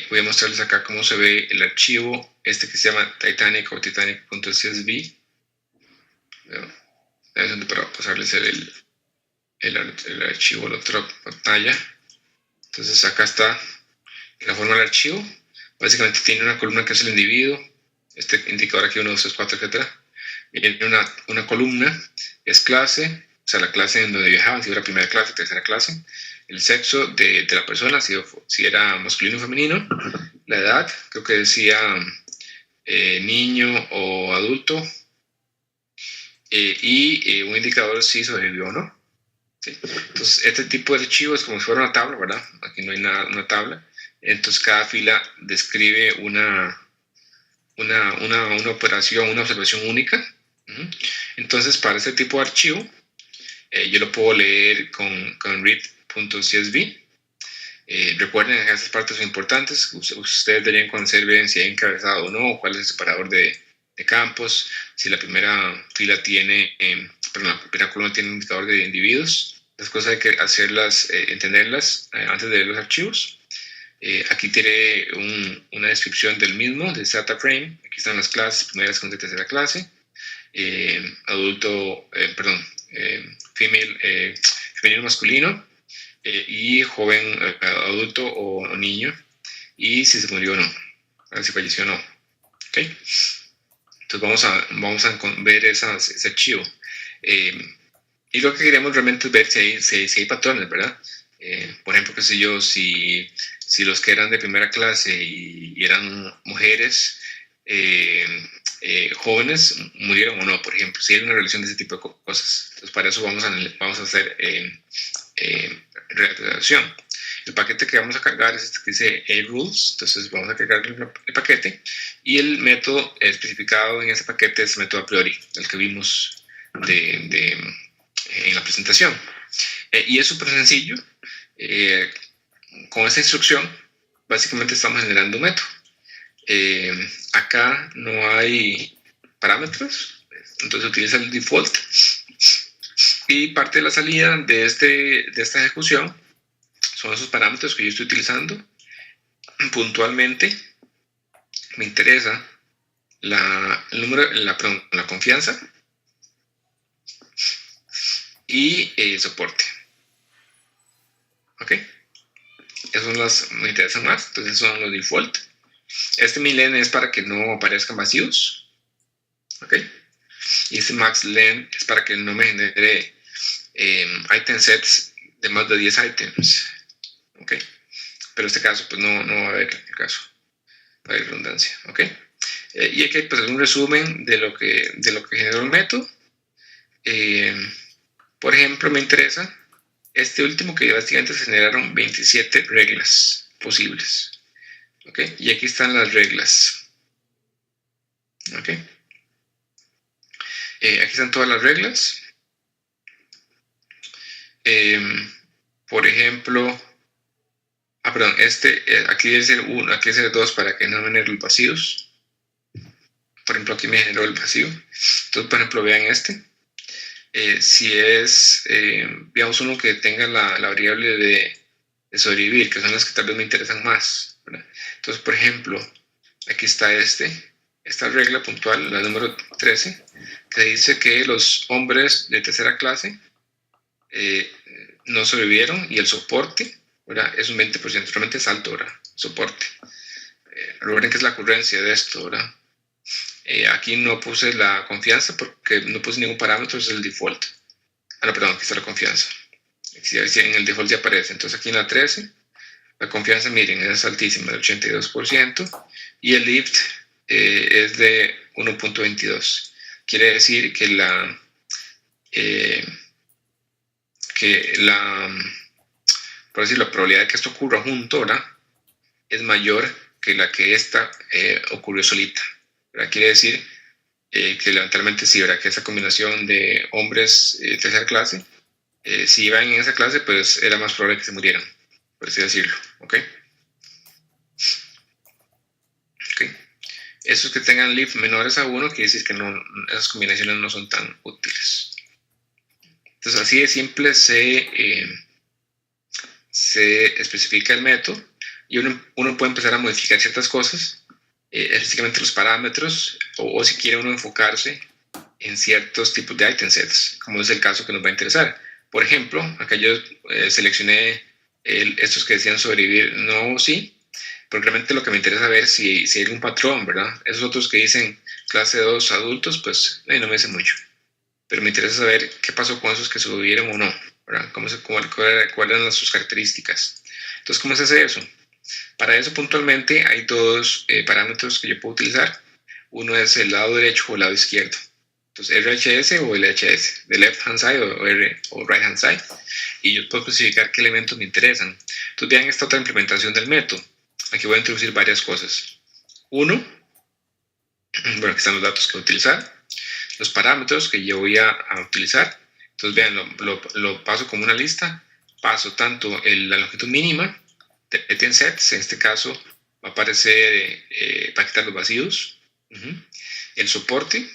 Voy a mostrarles acá cómo se ve el archivo este que se llama Titanic o Titanic.csv. Para pasarles el archivo a la otra pantalla. Entonces acá está la forma del archivo. Básicamente tiene una columna que es el individuo, este indicador aquí 1, 2, 3, 4, etc. Tiene una columna, es clase, o sea, la clase en donde viajaban, si era primera clase, tercera clase, el sexo de la persona, si era masculino o femenino, la edad, creo que decía niño o adulto, y un indicador si sobrevivió o no. ¿Sí? Entonces, este tipo de archivo es como si fuera una tabla, ¿verdad? Aquí no hay nada, una tabla. Entonces, cada fila describe una operación, una observación única. Entonces, para este tipo de archivo, yo lo puedo leer con read.csv. Recuerden que esas partes son importantes. Ustedes deberían conocer bien si hay encabezado o no, cuál es el separador de campos, si la primera fila tiene, la primera columna tiene un indicador de individuos. Las cosas hay que hacerlas, entenderlas antes de ver los archivos. Aquí tiene una descripción del mismo, del data frame. Aquí están las clases, primera, segunda y tercera clase. Adulto, femenino, masculino, y joven, adulto o niño, y si se murió o no, si falleció o no. ¿Okay? Entonces vamos a ver ese archivo. Y lo que queremos realmente es ver si hay patrones, ¿verdad? Por ejemplo, qué sé yo, si los que eran de primera clase y eran mujeres jóvenes murieron o no, por ejemplo, si hay una relación de ese tipo de cosas. Entonces, para eso vamos a hacer redacción. El paquete que vamos a cargar es este que dice rules, entonces vamos a cargar el paquete, y el método especificado en ese paquete es el método a priori, el que vimos en la presentación. Y es súper sencillo. Con esta instrucción, básicamente estamos generando un método. Acá no hay parámetros, entonces utiliza el default. Y parte de la salida de esta ejecución son esos parámetros que yo estoy utilizando. Puntualmente me interesa la confianza y soporte. ¿Ok? Esos me interesan más, entonces son los default. Este min-len es para que no aparezcan vacíos. ¿Ok? Y este max-len es para que no me genere item sets de más de 10 items. ¿Ok? Pero en este caso, pues no va a haber el caso. No hay redundancia. ¿Ok? Y aquí pues un resumen de lo que generó el método. Por ejemplo, me interesa este último, que básicamente se generaron 27 reglas posibles. ¿Ok? Y aquí están las reglas. ¿Ok? Aquí están todas las reglas. Por ejemplo, aquí debe ser 1, aquí debe ser 2 para que no me genere los vacíos. Por ejemplo, aquí me generó el vacío. Entonces, por ejemplo, vean este. Si es, digamos, uno que tenga la variable de sobrevivir, que son las que tal vez me interesan más, ¿verdad? Entonces, por ejemplo, aquí está esta regla puntual, la número 13, que dice que los hombres de tercera clase no sobrevivieron, y el soporte, ¿verdad?, es un 20%, realmente es alto, ¿verdad? Soporte. Recuerden que es la ocurrencia de esto, ¿verdad? Aquí no puse la confianza porque no puse ningún parámetro, es el default. Aquí está la confianza. En el default ya aparece. Entonces aquí en la 13, la confianza, miren, es altísima, del 82%, y el lift es de 1.22. Quiere decir que por decir, la probabilidad de que esto ocurra junto, ¿verdad?, es mayor que la que esta ocurrió solita, ¿verdad? Quiere decir que lamentablemente sí, ¿verdad?, que esa combinación de hombres de tercera clase, si iban en esa clase, pues era más probable que se murieran, por así decirlo. ¿Ok? Esos que tengan lift menores a 1, quiere decir que esas combinaciones no son tan útiles. Entonces, así de simple se especifica el método, y uno puede empezar a modificar ciertas cosas, específicamente los parámetros, o si quiere uno enfocarse en ciertos tipos de item sets, como es el caso que nos va a interesar. Por ejemplo, acá yo seleccioné estos que decían sobrevivir no o sí, porque realmente lo que me interesa ver si hay algún patrón, ¿verdad? Esos otros que dicen clase 2 adultos, pues no me dicen mucho. Pero me interesa saber qué pasó con esos que subieron o no, ¿verdad? ¿Cuáles eran sus características? Entonces, ¿cómo se hace eso? Para eso puntualmente hay dos parámetros que yo puedo utilizar. Uno es el lado derecho o el lado izquierdo. Entonces, RHS o LHS, de left hand side o right hand side. Y yo puedo especificar qué elementos me interesan. Entonces, vean esta otra implementación del método. Aquí voy a introducir varias cosas. Uno, bueno, aquí están los datos que voy a utilizar, los parámetros que yo voy a utilizar. Entonces, vean, lo paso como una lista. Paso tanto la longitud mínima de sets, en este caso va a aparecer para quitar los vacíos. El soporte,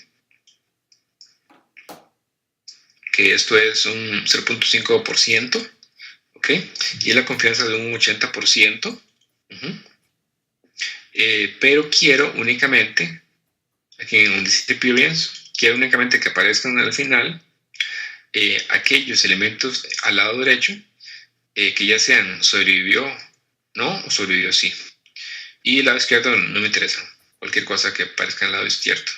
que esto es un 0.5%, ¿ok? Y la confianza de un 80%. Pero quiero únicamente, aquí en un experience, quiero únicamente que aparezcan al final aquellos elementos al lado derecho que ya sean sobrevivió no o sobrevivió sí. Y el lado izquierdo no me interesa, cualquier cosa que aparezca al lado izquierdo.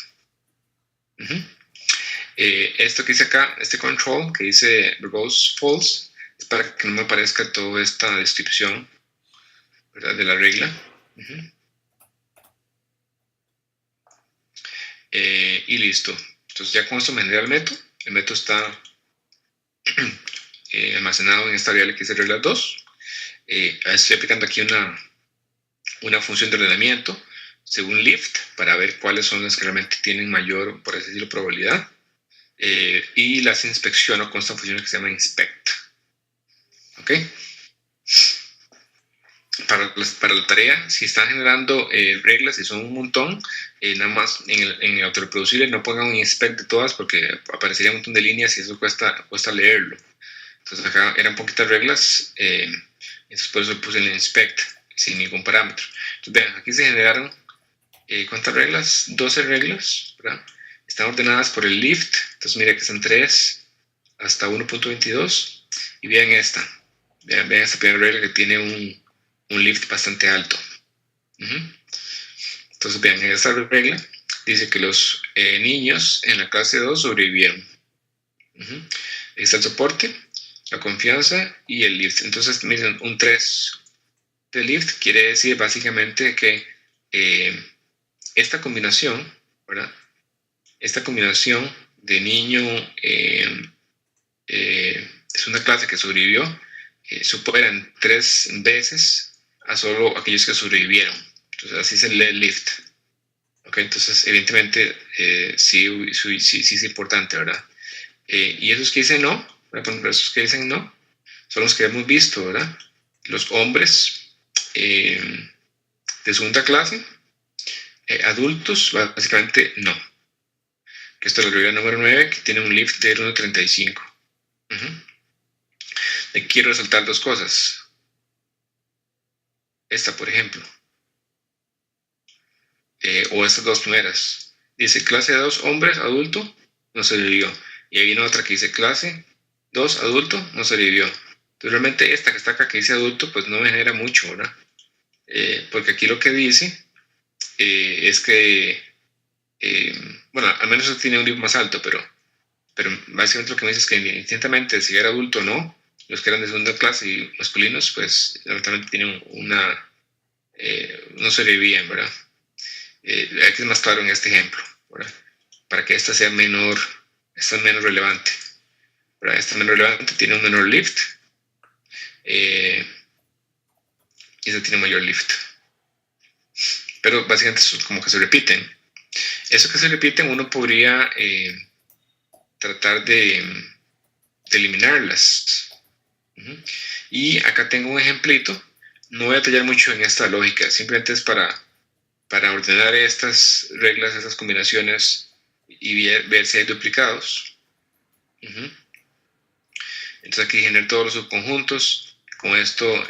Esto que dice acá, este control que dice verbose false, es para que no me aparezca toda esta descripción, ¿verdad?, de la regla. Y listo. Entonces ya con esto me genera el método. El método está almacenado en esta variable que dice regla 2. Estoy aplicando aquí una función de ordenamiento según lift para ver cuáles son las que realmente tienen mayor, por así decirlo, probabilidad. Y las inspecciono con esta función que se llama inspect. ¿Ok? Para la tarea, si están generando reglas y son un montón, nada más en el autorreproducible no pongan un inspect de todas porque aparecería un montón de líneas y eso cuesta leerlo. Entonces acá eran poquitas reglas, entonces por eso puse el inspect sin ningún parámetro. Entonces vean, aquí se generaron ¿cuántas reglas? 12 reglas, ¿verdad? Están ordenadas por el lift. Entonces mira que están 3 hasta 1.22 y vean esta. Vean esta primera regla que tiene un lift bastante alto. Entonces vean, esta regla dice que los niños en la clase 2 sobrevivieron. Ahí está el soporte, la confianza y el lift. Entonces miren, un 3 de lift quiere decir básicamente que esta combinación, ¿verdad? Esta combinación de niño es una clase que sobrevivió, superan 3 veces a solo aquellos que sobrevivieron. Entonces así se lee el lift. Okay, entonces evidentemente sí es importante, ¿verdad? Y esos que dicen no, esos que dicen no, son los que hemos visto, ¿verdad? Los hombres de segunda clase, adultos, básicamente no. Que esto es la regla número 9, que tiene un lift de 1.35. Quiero resaltar dos cosas. Esta, por ejemplo. O estas dos primeras. Dice clase 2, hombres, adulto, no sobrevivió. Y ahí viene otra que dice clase 2, adulto, no sobrevivió. Entonces realmente esta que está acá que dice adulto, pues no me genera mucho, ¿verdad? Porque aquí lo que dice es que, bueno, al menos eso tiene un lift más alto, pero básicamente lo que me dice es que indistintamente si era adulto o no, los que eran de segunda clase y masculinos, pues lamentablemente tienen no sobrevivían, ¿verdad? Aquí es más claro en este ejemplo, ¿verdad? Para que esta sea menos relevante, ¿verdad? Esta menos relevante tiene un menor lift y esta tiene mayor lift, pero básicamente como que se repiten. Eso que se repiten uno podría tratar de eliminarlas. Y acá tengo un ejemplito. No voy a detallar mucho en esta lógica, simplemente es para ordenar estas reglas, estas combinaciones y ver si hay duplicados. Entonces aquí generé todos los subconjuntos. Con esto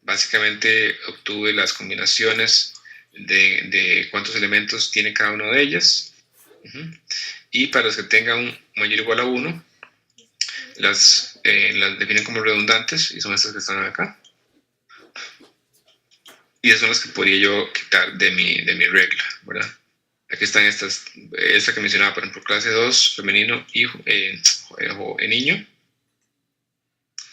básicamente obtuve las combinaciones de cuántos elementos tiene cada uno de ellas. Y para los que tengan mayor o igual a 1, las definen como redundantes y son estas que están acá. y esas son las que podría yo quitar de mi regla, ¿verdad? Aquí están estas, esta que mencionaba, por ejemplo, clase 2, femenino, hijo, niño,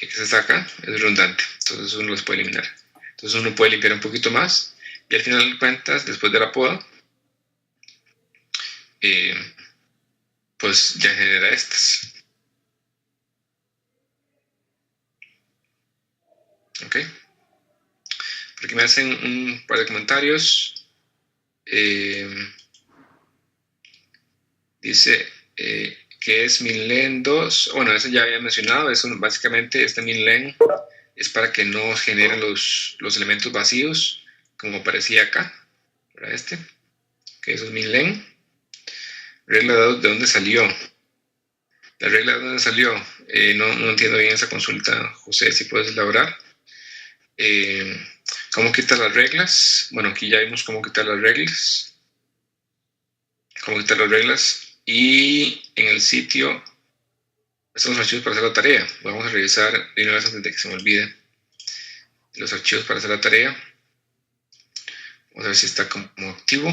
y que se saca, es redundante, entonces uno los puede eliminar. Entonces uno puede limpiar un poquito más, y al final de cuentas, después de la poda, pues ya genera estas. ¿Ok? Por aquí me hacen un par de comentarios. Dice que es minlen 2. Bueno, eso ya había mencionado. Eso, básicamente, este minlen es para que no generen los elementos vacíos, como parecía acá. ¿Verdad? Este. Que eso es minlen. Regla 2, ¿de dónde salió? La regla de dónde salió. No entiendo bien esa consulta, José, si puedes elaborar. ¿Cómo quitar las reglas? Bueno, aquí ya vimos cómo quitar las reglas. Cómo quitar las reglas. Y en el sitio están los archivos para hacer la tarea. Vamos a revisar de una vez antes de que se me olvide los archivos para hacer la tarea. Vamos a ver si está como activo.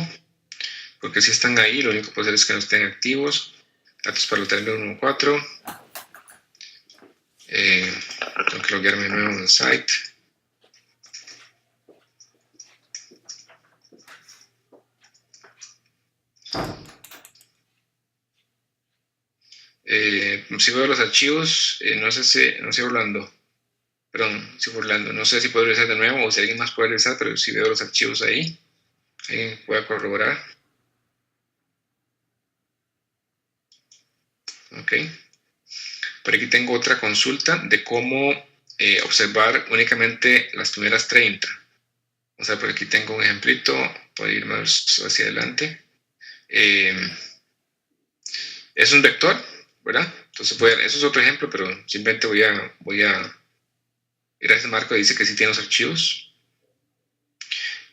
Porque si están ahí, lo único que puede hacer es que no estén activos. Datos para la tarea 1.4. Tengo que loguearme de nuevo en el site. Si veo los archivos, no sé si Orlando. Perdón, si Orlando. No sé si puedo revisar de nuevo o si alguien más puede revisar, pero si veo los archivos ahí, alguien puede corroborar. Ok. Por aquí tengo otra consulta de cómo observar únicamente las primeras 30. O sea, por aquí tengo un ejemplito, puedo ir más hacia adelante. Es un vector, ¿verdad? Entonces, eso es otro ejemplo, pero simplemente voy a ir a ese marco que dice que sí tiene los archivos.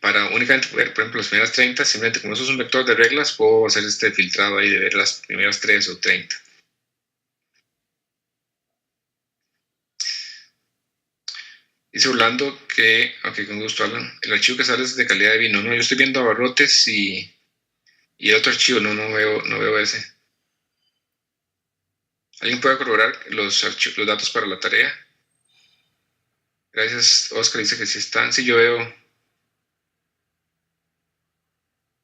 Para únicamente ver, por ejemplo, las primeras 30, simplemente como eso es un vector de reglas, puedo hacer este filtrado ahí de ver las primeras 3 o 30. Dice Orlando que, ok, con gusto, Alan, el archivo que sale es de calidad de vino. No, yo estoy viendo abarrotes y el otro archivo, no veo ese. ¿Alguien puede corroborar los datos para la tarea? Gracias, Oscar dice que sí están. Sí, yo veo.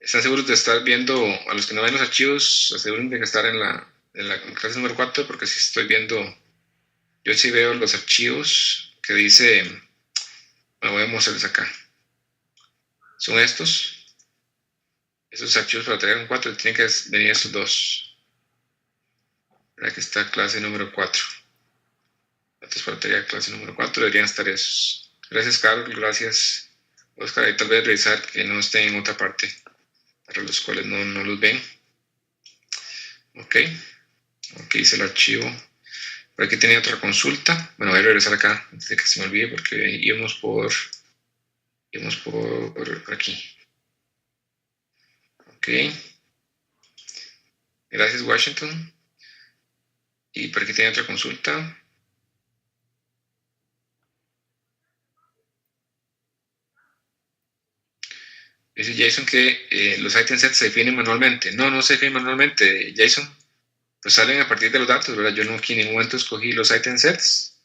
¿Están seguros de estar viendo? A los que no ven los archivos, aseguren de que estar en la clase número 4, porque sí estoy viendo. Yo sí veo los archivos que dice. Bueno, voy a mostrarles acá. Son estos. Esos archivos para tarea 4 tienen que venir estos dos. Aquí está clase número 4. Datos para tarea clase número 4 deberían estar esos. Gracias, Carlos. Gracias, Oscar. Ahí tal vez revisar que no estén en otra parte, para los cuales no los ven. Ok. Ok, hice el archivo. Por aquí tenía otra consulta. Bueno, voy a regresar acá antes de que se me olvide porque íbamos por aquí. Ok. Gracias, Washington. Y por aquí tenía otra consulta. Dice Jason que los item sets se definen manualmente. No se definen manualmente, Jason. Pues salen a partir de los datos, ¿verdad? Yo no aquí en ningún momento escogí los item sets.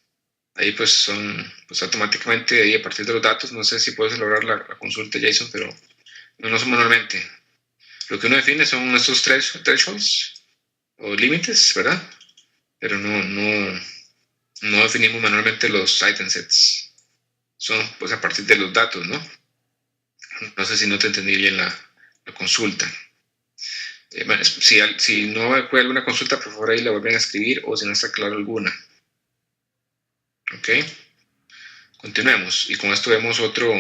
Ahí pues son pues automáticamente ahí a partir de los datos. No sé si puedes lograr la consulta, Jason, pero no son manualmente. Lo que uno define son estos thresholds o límites, ¿verdad? Pero no definimos manualmente los item sets. Son pues a partir de los datos, ¿no? No sé si no te entendí bien la consulta. Bueno, si no fue alguna consulta, por favor ahí la vuelven a escribir o si no está claro alguna. Ok. Continuemos. Y con esto vemos otro.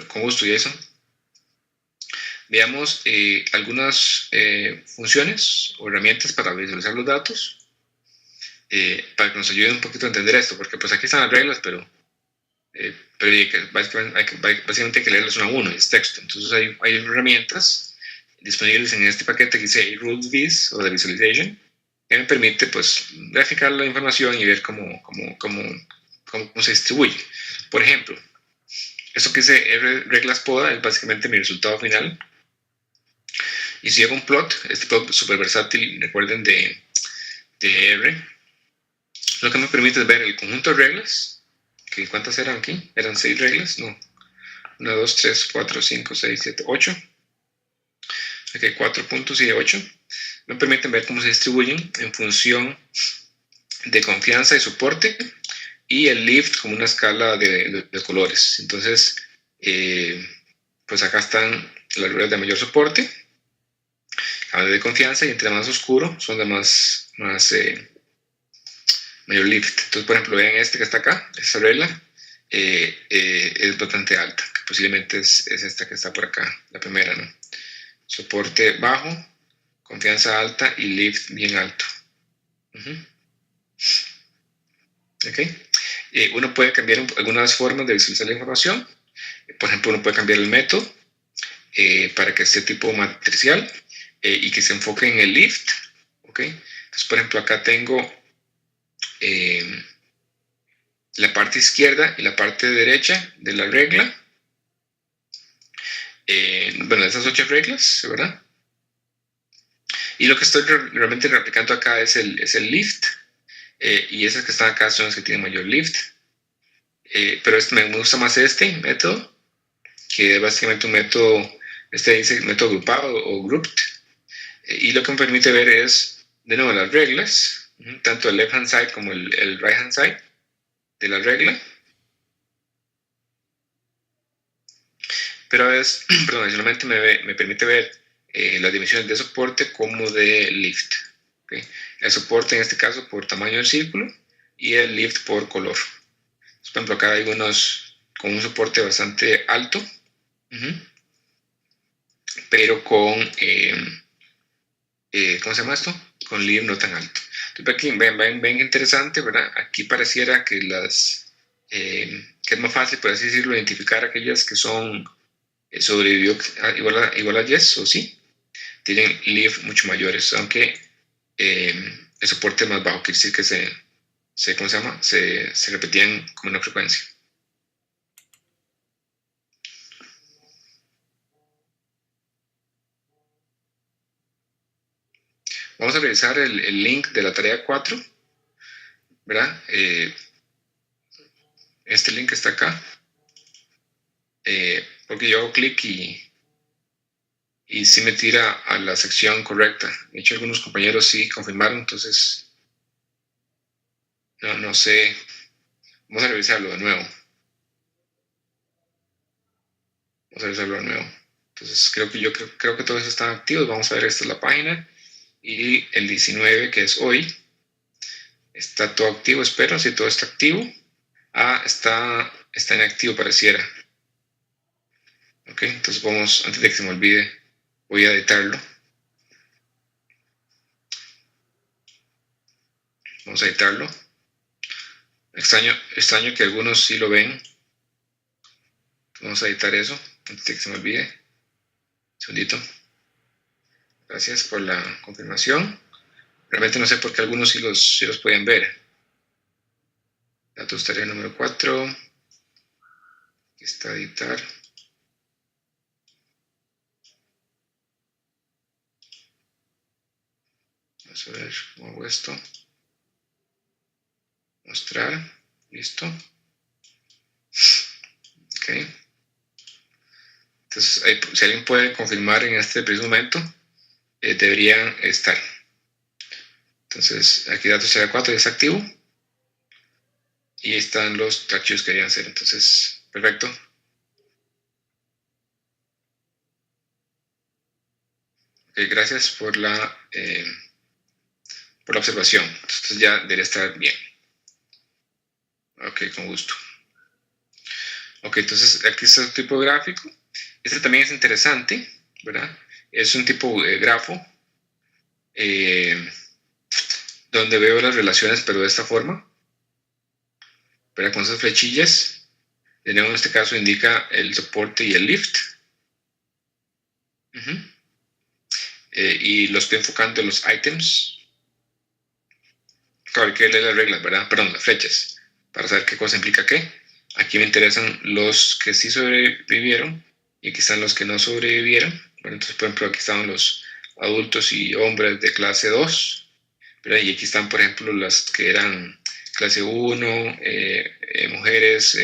Con gusto, Jason. Veamos algunas funciones o herramientas para visualizar los datos. Para que nos ayuden un poquito a entender esto, porque pues aquí están las reglas, pero básicamente hay que leerlas uno a uno, es texto. Entonces hay herramientas disponibles en este paquete que dice Rules Vis o de Visualization, que me permite pues graficar la información y ver cómo se distribuye. Por ejemplo, Eso que dice R reglas poda es básicamente mi resultado final. Y si hago un plot, este plot súper versátil, recuerden de R, lo que me permite es ver el conjunto de reglas, que ¿cuántas eran aquí? ¿Eran 6 reglas? No. 1, 2, 3, 4, 5, 6, 7, 8. Aquí hay 4 puntos y 8. Me permiten ver cómo se distribuyen en función de confianza y soporte, y el lift como una escala de colores. Entonces, pues acá están las reglas de mayor soporte, de confianza, y entre más oscuro son de mayor lift. Entonces, por ejemplo, vean este que está acá, esta regla es bastante alta, que posiblemente es esta que está por acá, la primera, ¿no? Soporte bajo, confianza alta y lift bien alto. ¿Ok? Uno puede cambiar algunas formas de visualizar la información. Por ejemplo, uno puede cambiar el método para que esté tipo matricial y que se enfoque en el lift. ¿Ok? Entonces, por ejemplo, acá tengo la parte izquierda y la parte derecha de la regla. Bueno, esas 8 reglas, ¿verdad? Y lo que estoy realmente replicando acá es el lift. Y esas que están acá son las que tienen mayor lift. Pero me gusta más este método, que es básicamente un método, dice método grupado o grouped. Y lo que me permite ver es, de nuevo, las reglas, tanto el left hand side como el right hand side de la regla. Pero perdón, adicionalmente me permite ver las dimensiones de soporte como de lift. ¿Okay? El soporte en este caso por tamaño del círculo y el lift por color. Entonces, por ejemplo, acá hay unos con un soporte bastante alto, pero con, ¿cómo se llama esto? Con lift no tan alto. Entonces, aquí ven interesante, ¿verdad? Aquí pareciera que que es más fácil, por así decirlo, identificar aquellas que son sobrevivió igual a yes o sí, tienen lift mucho mayores, aunque el soporte es más bajo, quiere decir que ¿cómo se llama? Se repetían con una frecuencia. Vamos a revisar el link de la tarea 4, ¿verdad? Este link está acá, porque yo hago clic y sí me tira a la sección correcta. De hecho, algunos compañeros sí confirmaron, entonces no sé. Vamos a revisarlo de nuevo. Entonces creo que todos están activos. Vamos a ver, esta es la página. Y el 19, que es hoy, está todo activo, espero, si todo está activo. Está inactivo, pareciera. Ok, entonces vamos, antes de que se me olvide, voy a editarlo. Vamos a editarlo. Extraño que algunos sí lo ven. Vamos a editar eso, antes de que se me olvide. Un segundito. Gracias por la confirmación. Realmente no sé por qué algunos sí los pueden ver. Datos tarea número 4. Aquí está editar. Vamos a ver cómo hago esto. Mostrar. Listo. Ok. Entonces, si alguien puede confirmar en este preciso momento, deberían estar. Entonces, aquí datos tarea 4 ya está activo. Y ahí están los archivos que querían hacer. Entonces, perfecto. Okay, gracias por la observación. Entonces ya debería estar bien. Ok, con gusto. Ok, entonces aquí está el tipo gráfico. Este también es interesante, ¿verdad? Es un tipo grafo donde veo las relaciones, pero de esta forma, ¿verdad? Con esas flechillas. De nuevo, en este caso indica el soporte y el lift. Y los estoy enfocando en los items. Claro, hay que leer las reglas, ¿verdad? Perdón, las flechas, para saber qué cosa implica qué. Aquí me interesan los que sí sobrevivieron y aquí están los que no sobrevivieron. Bueno, entonces, por ejemplo, aquí estaban los adultos y hombres de clase 2, ¿verdad? Y aquí están, por ejemplo, las que eran clase 1, mujeres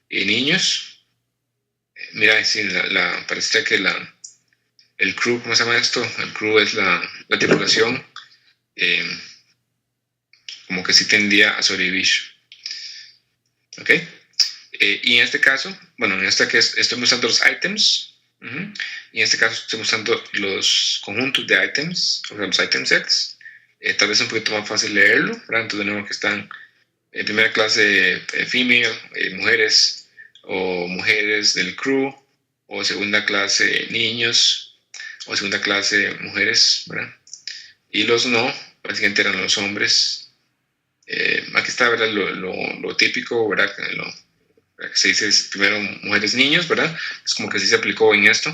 y niños. Mira, sí, parece que el crew, ¿cómo se llama esto? El crew es la tripulación, eh, como que sí tendía a sobrevivir. ¿Ok? Y en este caso, bueno, en esta que estoy mostrando los items, y en este caso estoy mostrando los conjuntos de items, o sea, los item sets. Tal vez es un poquito más fácil leerlo, ¿verdad? Entonces tenemos que están en primera clase female, mujeres, o mujeres del crew, o segunda clase niños, o segunda clase mujeres, ¿verdad? Y los no, básicamente eran los hombres. Aquí está, ¿verdad? Lo típico, ¿verdad? Que se dice primero mujeres niños, ¿verdad? Es como que sí se aplicó en esto.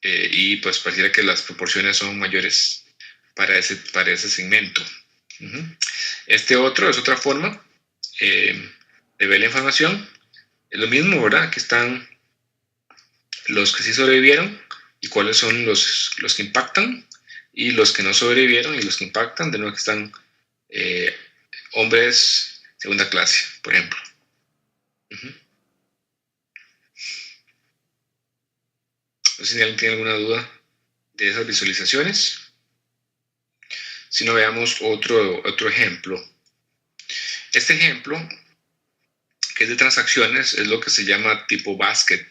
Y pues pareciera que las proporciones son mayores para ese segmento. Este otro es otra forma de ver la información. Es lo mismo, ¿verdad? Aquí están los que sí sobrevivieron y cuáles son los que impactan, y los que no sobrevivieron y los que impactan. De nuevo, que están hombres segunda clase, por ejemplo. No sé si alguien tiene alguna duda de esas visualizaciones. Si no, veamos otro ejemplo. Este ejemplo, que es de transacciones, es lo que se llama tipo basket.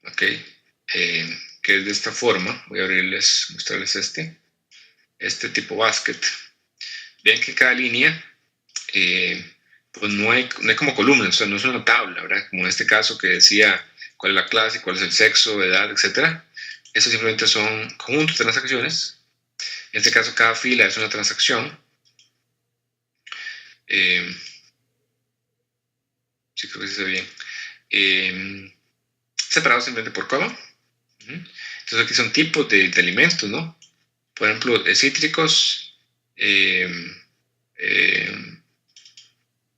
¿Ok? Que es de esta forma. Voy a mostrarles este tipo basket. Ven que cada línea, pues no hay como columnas, o sea, no es una tabla, ¿verdad? Como en este caso que decía cuál es la clase, cuál es el sexo, edad, etc. Eso simplemente son conjuntos de transacciones. En este caso, cada fila es una transacción. Sí, creo que sí se ve bien. Separados simplemente por coma. Entonces aquí son tipos de alimentos, ¿no? Por ejemplo, cítricos,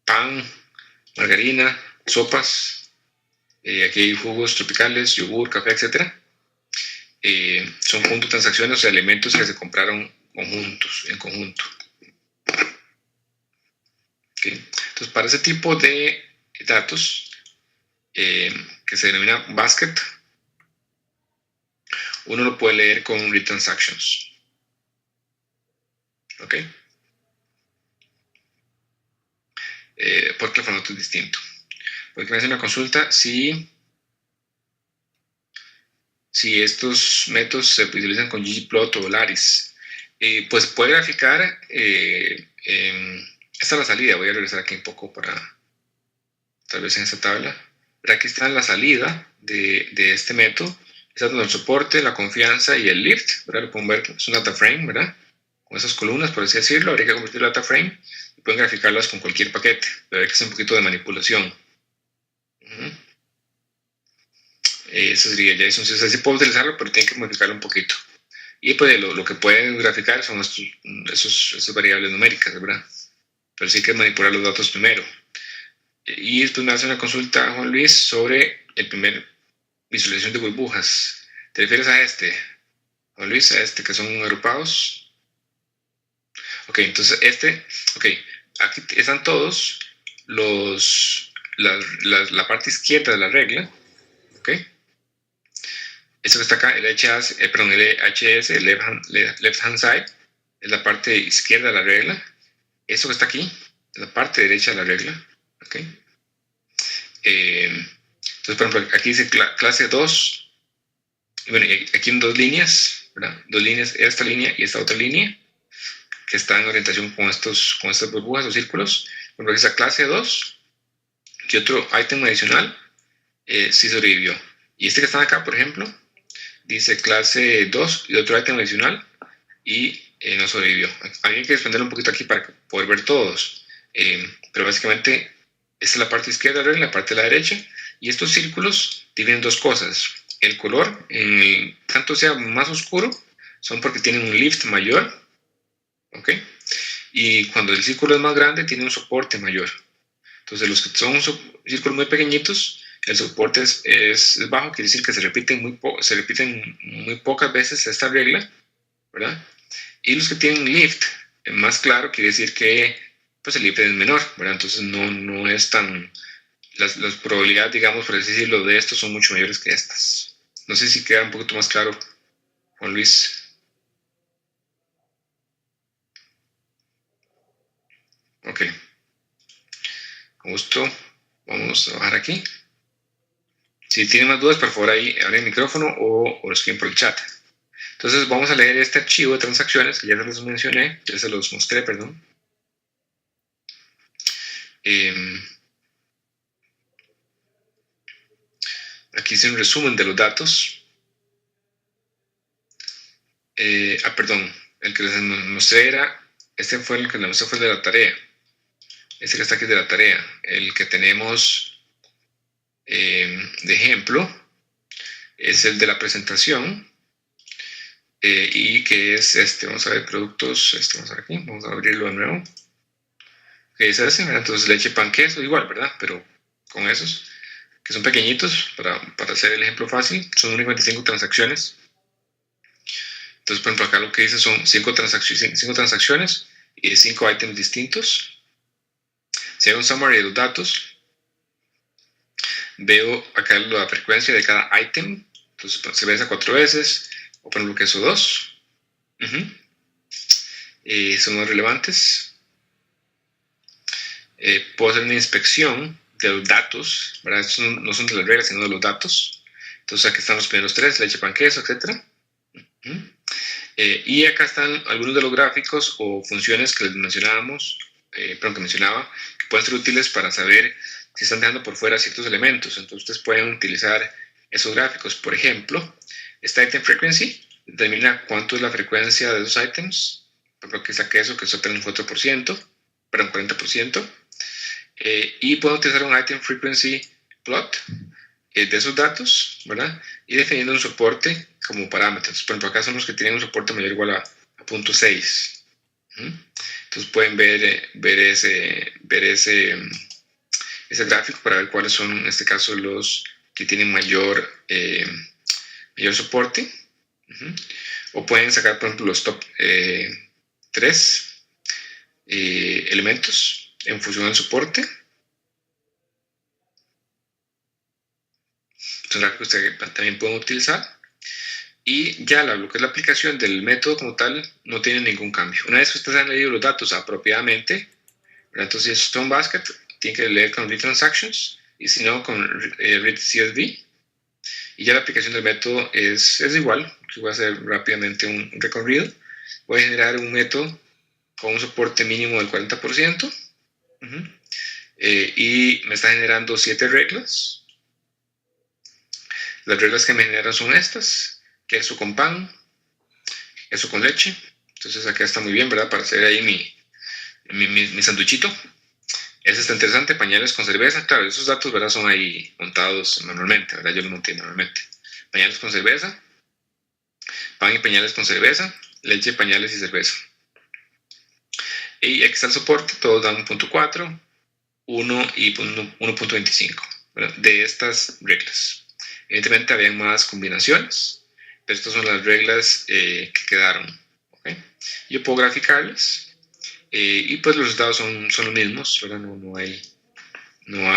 pan, margarina, sopas. Aquí hay jugos tropicales, yogur, café, etc. Son conjuntos de transacciones, o sea, elementos que se compraron en conjunto. ¿Okay? Entonces, para ese tipo de datos, que se denomina basket, uno lo puede leer con read transactions. ¿Ok? Porque el formato es distinto. Porque me hace una consulta si estos métodos se utilizan con ggplot o Laris. Pues puede graficar. Esta es la salida. Voy a regresar aquí un poco para tal vez en esta tabla. Pero aquí está la salida de este método. Está donde el soporte, la confianza y el lift, ¿verdad? Lo pueden ver, es un data frame, ¿verdad? Con esas columnas, por así decirlo. Habría que convertirlo a data frame y pueden graficarlas con cualquier paquete. Pero hay que hacer un poquito de manipulación. Eso sería JSON. Entonces, así puedo utilizarlo, pero tiene que modificarlo un poquito. Y pues lo que pueden graficar son esas variables numéricas, ¿verdad? Pero sí hay que manipular los datos primero. Y después me hace una consulta, Juan Luis, sobre el primer visualización de burbujas. ¿Te refieres a este, Juan Luis, a este que son agrupados? Ok, entonces aquí están todos la parte izquierda de la regla. Ok. Esto que está acá, el HS, el left hand side, es la parte izquierda de la regla. Esto que está aquí, es la parte derecha de la regla. ¿Ok? Entonces, por ejemplo, aquí dice clase 2. Y bueno, aquí en dos líneas, ¿verdad? Dos líneas, esta línea y esta otra línea, que está en orientación con estas burbujas o círculos. Por ejemplo, aquí está clase 2, y otro ítem adicional sí sobrevivió. Y este que está acá, por ejemplo, dice clase 2 y otro ítem adicional y no sobrevivió. Hay que expandir un poquito aquí para poder ver todos. Pero básicamente, esta es la parte izquierda de la regla, la parte de la derecha. Y estos círculos tienen dos cosas. El color, tanto sea más oscuro, son porque tienen un lift mayor. ¿Ok? Y cuando el círculo es más grande, tiene un soporte mayor. Entonces, los que son círculos muy pequeñitos, el soporte es bajo, quiere decir que se repiten muy pocas veces esta regla, ¿verdad? Y los que tienen lift más claro, quiere decir que pues, el lift es menor, ¿verdad? Entonces, no es tan... Las probabilidades, digamos, por así decirlo, de estos son mucho mayores que estas. No sé si queda un poquito más claro, Juan Luis. Ok, con gusto. Vamos a bajar aquí. Si tienen más dudas, por favor ahí abren el micrófono o escriben por el chat. Entonces vamos a leer este archivo de transacciones que ya se los mencioné, ya se los mostré, perdón. Aquí hice un resumen de los datos. Perdón, el que les mostré era, este fue el que les mostré fue el de la tarea. Este que está aquí es de la tarea. El que tenemos de ejemplo es el de la presentación. Y que es este, vamos a ver, productos, vamos a ver aquí, vamos a abrirlo de nuevo. Que es ese, ¿verdad? Entonces leche, pan, queso, igual, ¿verdad? Pero con esos, que son pequeñitos, para hacer el ejemplo fácil, son únicamente 5 transacciones. Entonces, por ejemplo, acá lo que dice son 5 transacciones y 5 ítems distintos. Si hago un summary de los datos, veo acá la frecuencia de cada ítem. Entonces, se ve esa 4 veces, o por ejemplo, queso 2. Son los relevantes. Puedo hacer una inspección de los datos, ¿verdad? Estos no son de las reglas, sino de los datos. Entonces, aquí están los primeros 3, leche, pan, queso, etc. Y acá están algunos de los gráficos o funciones que les mencionábamos, que mencionaba, que pueden ser útiles para saber si están dejando por fuera ciertos elementos. Entonces, ustedes pueden utilizar esos gráficos. Por ejemplo, esta item frequency determina cuánto es la frecuencia de esos items. Por ejemplo, aquí está queso, que está en un 4%, perdón, 40%. Y puedo utilizar un item frequency plot de esos datos, ¿verdad? Y definiendo un soporte como parámetros. Por ejemplo, acá son los que tienen un soporte mayor o igual a 0.6. Entonces pueden ver ese gráfico para ver cuáles son, en este caso, los que tienen mayor soporte. O pueden sacar, por ejemplo, los top 3 elementos en función del soporte. Son gráficos que también pueden utilizar. Y ya lo que es la aplicación del método como tal no tiene ningún cambio. Una vez que ustedes han leído los datos apropiadamente, entonces si son basket, tienen que leer con read transactions y si no con read CSV. Y ya la aplicación del método es igual. Aquí voy a hacer rápidamente un recorrido. Voy a generar un método con un soporte mínimo del 40%. Y me está generando 7 reglas. Las reglas que me generan son estas: queso con pan, queso con leche. Entonces acá está muy bien, ¿verdad? Para hacer ahí mi sanduchito. Ese está interesante. Pañales con cerveza. Claro, esos datos, ¿verdad? Son ahí montados manualmente, ¿verdad? Yo los monté manualmente. Pañales con cerveza, pan y pañales con cerveza, leche, pañales y cerveza. Y aquí está el soporte, todos dan 1.4, 1 y 1.25, ¿verdad? De estas reglas. Evidentemente habían más combinaciones, pero estas son las reglas que quedaron. ¿Okay? Yo puedo graficarlas y pues los resultados son los mismos, ¿verdad? No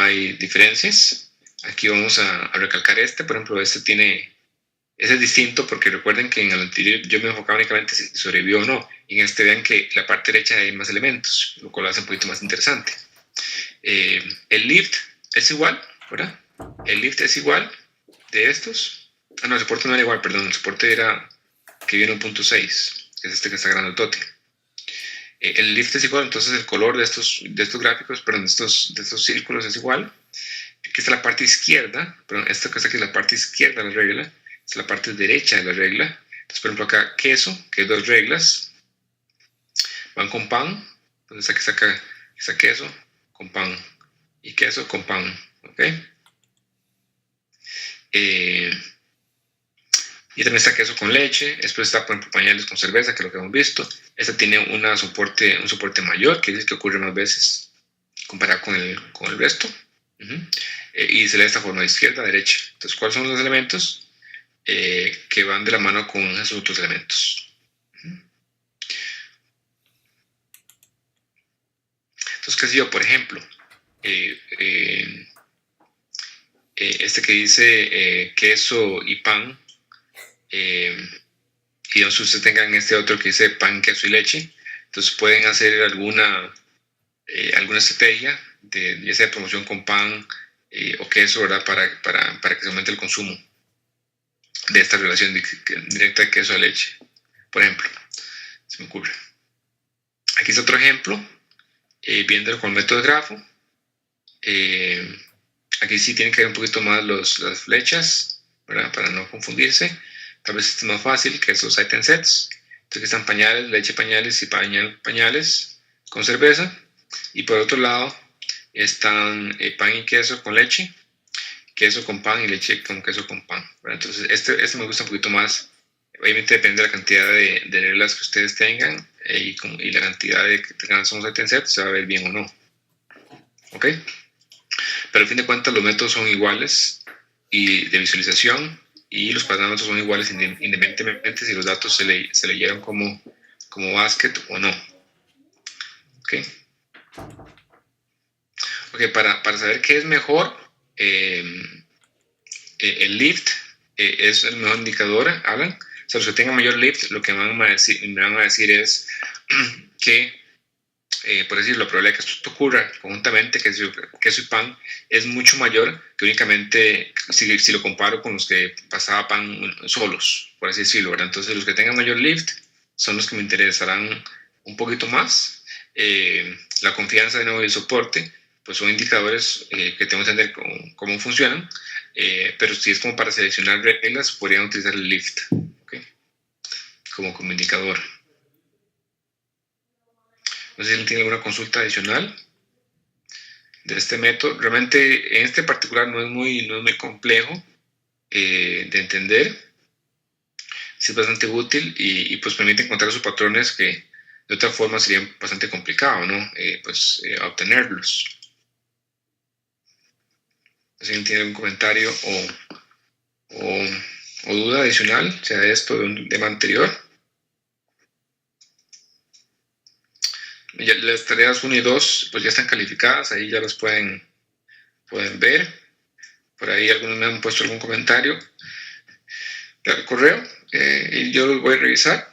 hay diferencias. Aquí vamos a recalcar por ejemplo, ese es distinto porque recuerden que en el anterior yo me enfocaba únicamente si sobrevivió o no. Y en este vean que la parte derecha hay más elementos, lo cual lo hace un poquito más interesante. El lift es igual, ¿verdad? El lift es igual de estos. No, el soporte no era igual, perdón. El soporte era que viene 1.6, que es este que está grandotote. El lift es igual, entonces el color de estos gráficos, perdón, de estos círculos es igual. Aquí está la parte izquierda, perdón, esta que está aquí es la parte izquierda de la regla, es la parte derecha de la regla. Entonces, por ejemplo, acá queso, que es 2 reglas, van con pan. Entonces aquí está queso con pan y queso con pan, ¿ok? Y también está queso con leche. Después está, por ejemplo, pañales con cerveza, que es lo que hemos visto. Esta tiene un soporte mayor, que dice que ocurre más veces. comparado con el resto. Y se lee de esta forma, de izquierda a derecha. Entonces, ¿cuáles son los elementos que van de la mano con esos otros elementos? Entonces, ¿qué sé yo? Por ejemplo, este que dice queso y pan, y entonces ustedes tengan este otro que dice pan, queso y leche, entonces pueden hacer alguna estrategia de ya sea de promoción con pan o queso, ¿verdad? Para que se aumente el consumo de esta relación directa de queso a leche. Por ejemplo, se me ocurre. Aquí está otro ejemplo, viéndolo con el método de grafo. Aquí sí tienen que ver un poquito más las flechas, ¿verdad? Para no confundirse. Tal vez este es más fácil que esos item sets. Entonces están pañales, leche pañales y pañales con cerveza. Y por otro lado están pan y queso con leche, queso con pan y leche con queso con pan, ¿verdad? Entonces este me gusta un poquito más. Obviamente depende de la cantidad de reglas que ustedes tengan y la cantidad de que tengan son item sets, se va a ver bien o no. ¿Ok? Pero al fin de cuentas los métodos son iguales y de visualización y los parámetros son iguales independientemente si los datos se leyeron como basket o no. ¿Ok? Ok, para saber qué es mejor, el lift es el mejor indicador, Alan. O sea, los que tengan mayor lift, lo que me van a decir es que por decirlo, la probabilidad de que esto ocurra conjuntamente, queso y pan, es mucho mayor que únicamente si lo comparo con los que pasaba pan solos, por así decirlo, ¿verdad? Entonces, los que tengan mayor lift son los que me interesarán un poquito más. La confianza de nuevo y el soporte, pues son indicadores que tengo que entender cómo funcionan, pero si es como para seleccionar reglas, podrían utilizar el lift, ¿okay? como indicador. No sé si alguien tiene alguna consulta adicional de este método. Realmente en este particular no es muy complejo de entender. Sí es bastante útil y pues permite encontrar esos patrones que de otra forma serían bastante complicado, ¿no? Obtenerlos. Si alguien tiene algún comentario o duda adicional, sea de esto, de un tema anterior. Ya, las tareas 1 y 2 pues ya están calificadas, ahí ya las pueden ver. Por ahí algunos me han puesto algún comentario al correo y yo los voy a revisar.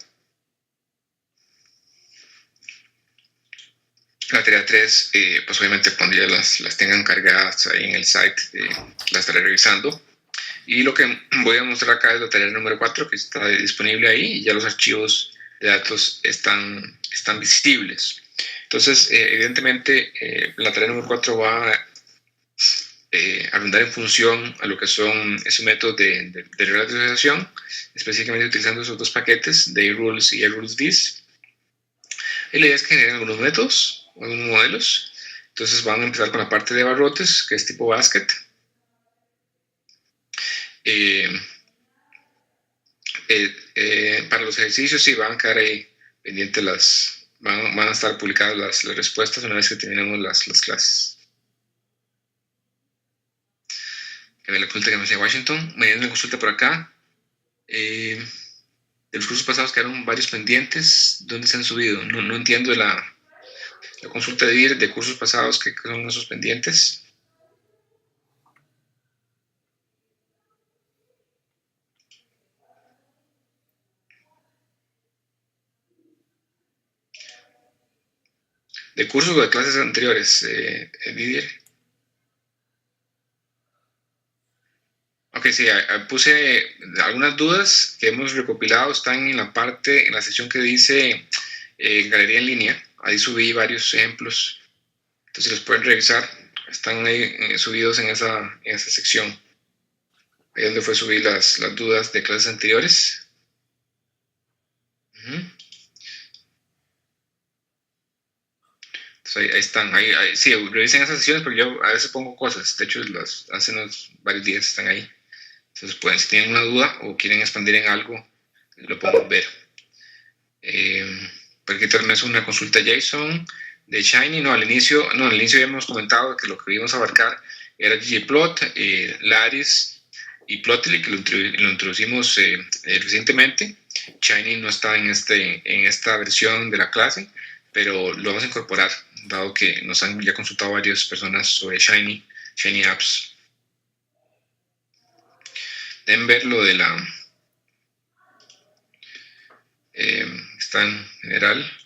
La tarea 3, pues obviamente cuando ya las tengan cargadas ahí en el site, las estaré revisando. Y lo que voy a mostrar acá es la tarea número 4, que está disponible ahí y ya los archivos de datos están visibles. Entonces, evidentemente, la tarea número 4 va a rondar en función a lo que son esos métodos de reglas de asociación, específicamente utilizando esos dos paquetes, de rules y rules this. Y la idea es que generen algunos métodos, algunos modelos. Entonces van a empezar con la parte de barrotes, que es tipo basket. Para los ejercicios sí van a quedar ahí pendientes van a estar publicadas las respuestas una vez que terminemos las clases. La consulta que me hacía Washington, me dio una consulta por acá. De los cursos pasados quedaron varios pendientes. ¿Dónde se han subido? No entiendo la consulta de cursos pasados que son esos pendientes. De cursos o de clases anteriores, Didier. Ok, sí, puse algunas dudas que hemos recopilado, están en la sección que dice Galería en línea. Ahí subí varios ejemplos, entonces los pueden revisar, están ahí subidos en esa sección. Ahí donde fue subir las dudas de clases anteriores. Entonces ahí están, sí, revisen esas sesiones porque yo a veces pongo cosas, de hecho hace varios días están ahí. Entonces pueden, si tienen una duda o quieren expandir en algo, lo podemos ver. Porque también es una consulta JSON, de Shiny, al inicio habíamos comentado que lo que íbamos a abarcar era ggplot, Lattice y Plotly, que lo introducimos recientemente. Shiny no está en esta versión de la clase, pero lo vamos a incorporar, dado que nos han ya consultado varias personas sobre Shiny Apps. Deben ver lo de la... está en general.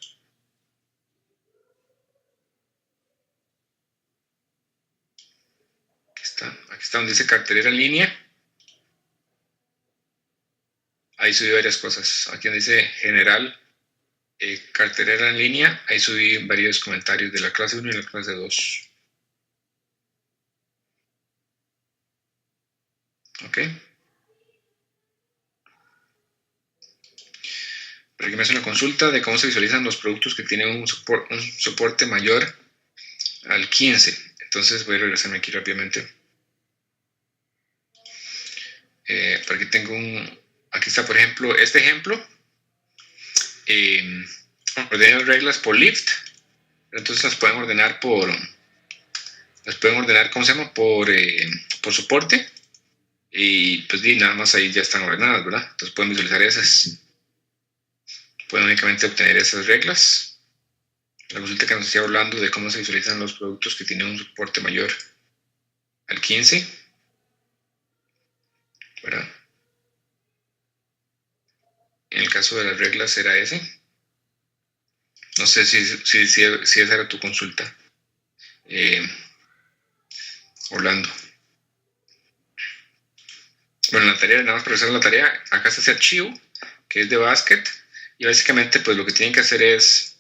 Aquí está donde dice cartelera en línea. Ahí subí varias cosas. Aquí donde dice general, cartelera en línea, ahí subí varios comentarios de la clase 1 y la clase 2. Ok. Por aquí me hace una consulta de cómo se visualizan los productos que tienen un soporte mayor al 15. Entonces voy a regresarme aquí rápidamente. Por aquí tengo aquí está, por ejemplo, este ejemplo. Ordeno reglas por lift. Entonces las pueden ordenar ¿cómo se llama? Por soporte. Y pues nada más ahí ya están ordenadas, ¿verdad? Entonces pueden visualizar esas. Pueden únicamente obtener esas reglas. La consulta que nos está hablando de cómo se visualizan los productos que tienen un soporte mayor al 15, ¿verdad? En el caso de las reglas era ese. No sé si esa era tu consulta, Orlando. Bueno, la tarea, nada más para hacer la tarea, acá está ese archivo que es de basket y básicamente pues lo que tienen que hacer es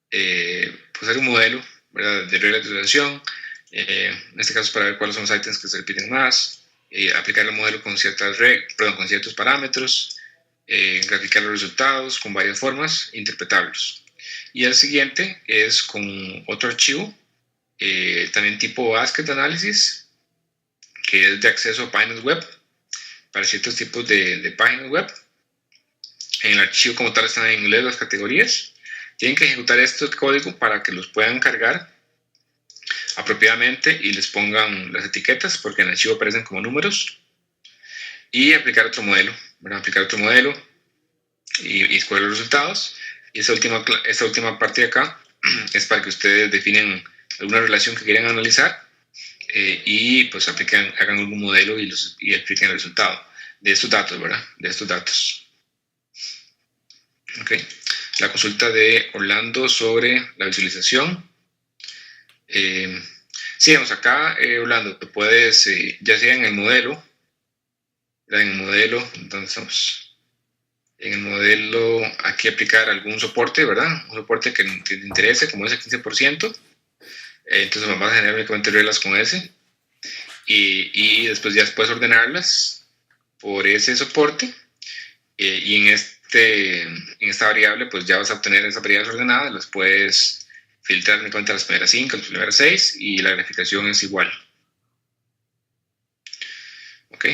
pues hacer un modelo, ¿verdad?, de reglas de utilización, en este caso para ver cuáles son los ítems que se repiten más, aplicar el modelo con ciertos parámetros, graficar los resultados con varias formas, interpretarlos. Y el siguiente es con otro archivo, también tipo basket analysis, que es de acceso a páginas web, para ciertos tipos de páginas web. En el archivo como tal están en inglés las categorías. Tienen que ejecutar este código para que los puedan cargar apropiadamente y les pongan las etiquetas, porque en el archivo aparecen como números. Y aplicar otro modelo, ¿verdad? Aplicar otro modelo y escoger los resultados. Y esta última parte de acá es para que ustedes definen alguna relación que quieran analizar y pues hagan algún modelo y apliquen el resultado de estos datos, ¿verdad? De estos datos. Ok. La consulta de Orlando sobre la visualización. Sí, vamos acá, Orlando, tú puedes, ya sea en el modelo, entonces estamos en el modelo, aquí aplicar algún soporte, ¿verdad? Un soporte que te interese, como ese 15%. Entonces vamos a generar únicamente reglas con ese. Y después ya puedes ordenarlas por ese soporte. Y en esta variable, pues ya vas a obtener esas variables ordenadas, las puedes filtrar en cuenta las primeras 5, las primeras 6, y la graficación es igual. Ok.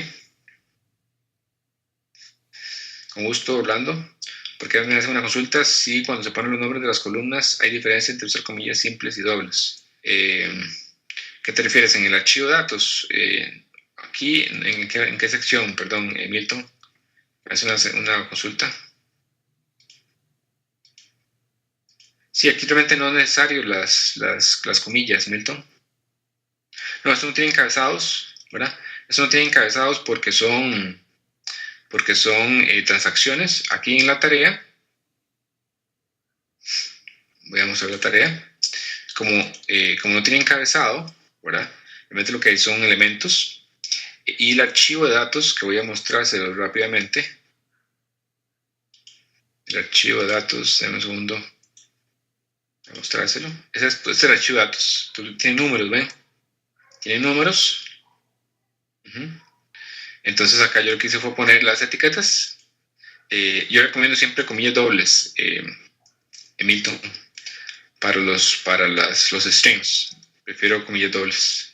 Con gusto, Orlando. Porque me hace una consulta si cuando se ponen los nombres de las columnas hay diferencia entre usar comillas simples y dobles. ¿Qué te refieres? ¿En el archivo de datos? Aquí, ¿en qué sección? Perdón, Milton. Hace una consulta. Sí, aquí realmente no es necesario las comillas, Milton. No, esto no tiene encabezados, ¿verdad? Esto no tiene encabezados porque son transacciones. Aquí en la tarea, voy a mostrar la tarea. Como no tiene encabezado, ¿verdad? Realmente lo que hay son elementos. Y el archivo de datos, que voy a mostrárselo rápidamente. El archivo de datos, dame un segundo. Voy a mostrárselo. Este es el archivo de datos. Tiene números, ¿ven? Tiene números. Entonces acá yo lo que hice fue poner las etiquetas. Yo recomiendo siempre comillas dobles, Milton, para los strings. Prefiero comillas dobles.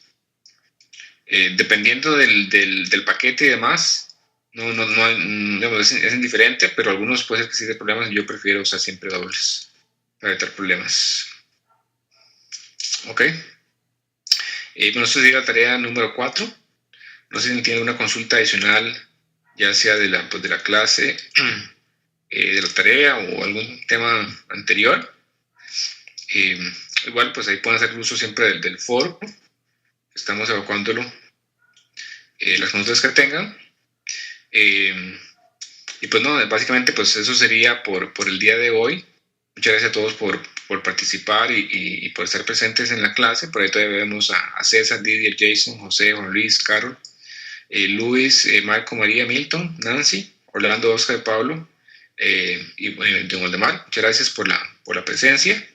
Dependiendo del paquete y demás, es indiferente, pero algunos puede ser que sí de problemas. Yo prefiero usar siempre dobles. para evitar problemas. Ok. Bueno, esta sería la tarea número 4. No sé si tiene una consulta adicional, ya sea de la clase, de la tarea o algún tema anterior. Igual, pues ahí pueden hacer uso siempre del foro. Estamos evacuándolo, las consultas que tengan. Y pues no, básicamente pues eso sería por el día de hoy. Muchas gracias a todos por participar y por estar presentes en la clase. Por ahí todavía vemos a César, Didier, Jason, José, Juan Luis, Carol, Luis, Marco, María, Milton, Nancy, Orlando, Oscar, Pablo y don Waldemar. Muchas gracias por la presencia.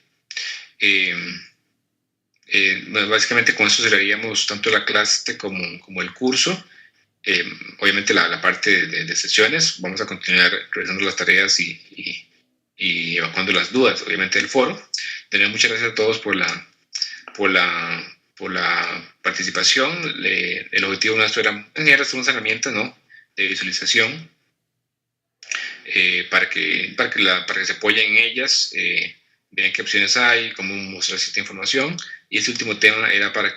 Básicamente con eso cerraríamos tanto la clase como el curso. Obviamente la parte de sesiones, vamos a continuar revisando las tareas y evacuando las dudas, obviamente, del foro. De nuevo, muchas gracias a todos por la participación. El objetivo nuestro era enseñar unas herramientas, ¿no?, de visualización para que se apoyen en ellas, vean qué opciones hay, cómo mostrar cierta información. Y este último tema era para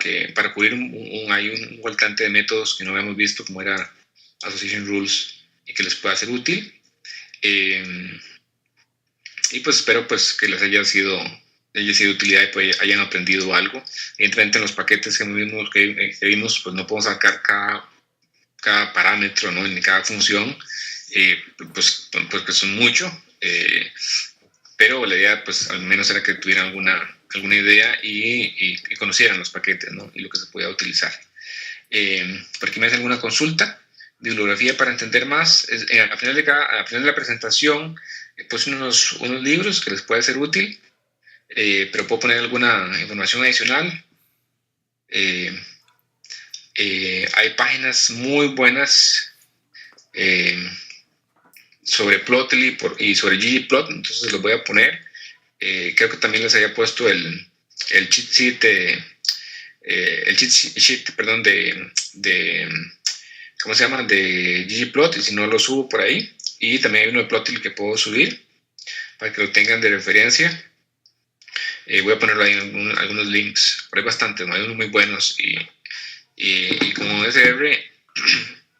cubrir un faltante de métodos que no habíamos visto, como era Association Rules, y que les pueda ser útil. Y pues espero pues que les haya sido de utilidad y pues hayan aprendido algo. Evidentemente en los paquetes que vimos pues no podemos sacar cada parámetro, ¿no?, en cada función, pues que son mucho, pero la idea pues al menos era que tuvieran alguna idea y conocieran los paquetes, ¿no?, y lo que se podía utilizar. Por aquí me hace alguna consulta, bibliografía para entender más. Al final de la presentación pues unos libros que les puede ser útil, pero puedo poner alguna información adicional. Hay páginas muy buenas sobre Plotly y sobre ggplot, entonces los voy a poner. Creo que también les había puesto el cheat sheet, perdón, de ¿cómo se llama?, de ggplot, y si no lo subo por ahí. Y también hay uno de Plotly que puedo subir para que lo tengan de referencia. Voy a ponerlo ahí en algunos links, pero hay bastantes, ¿no? Hay unos muy buenos y como SR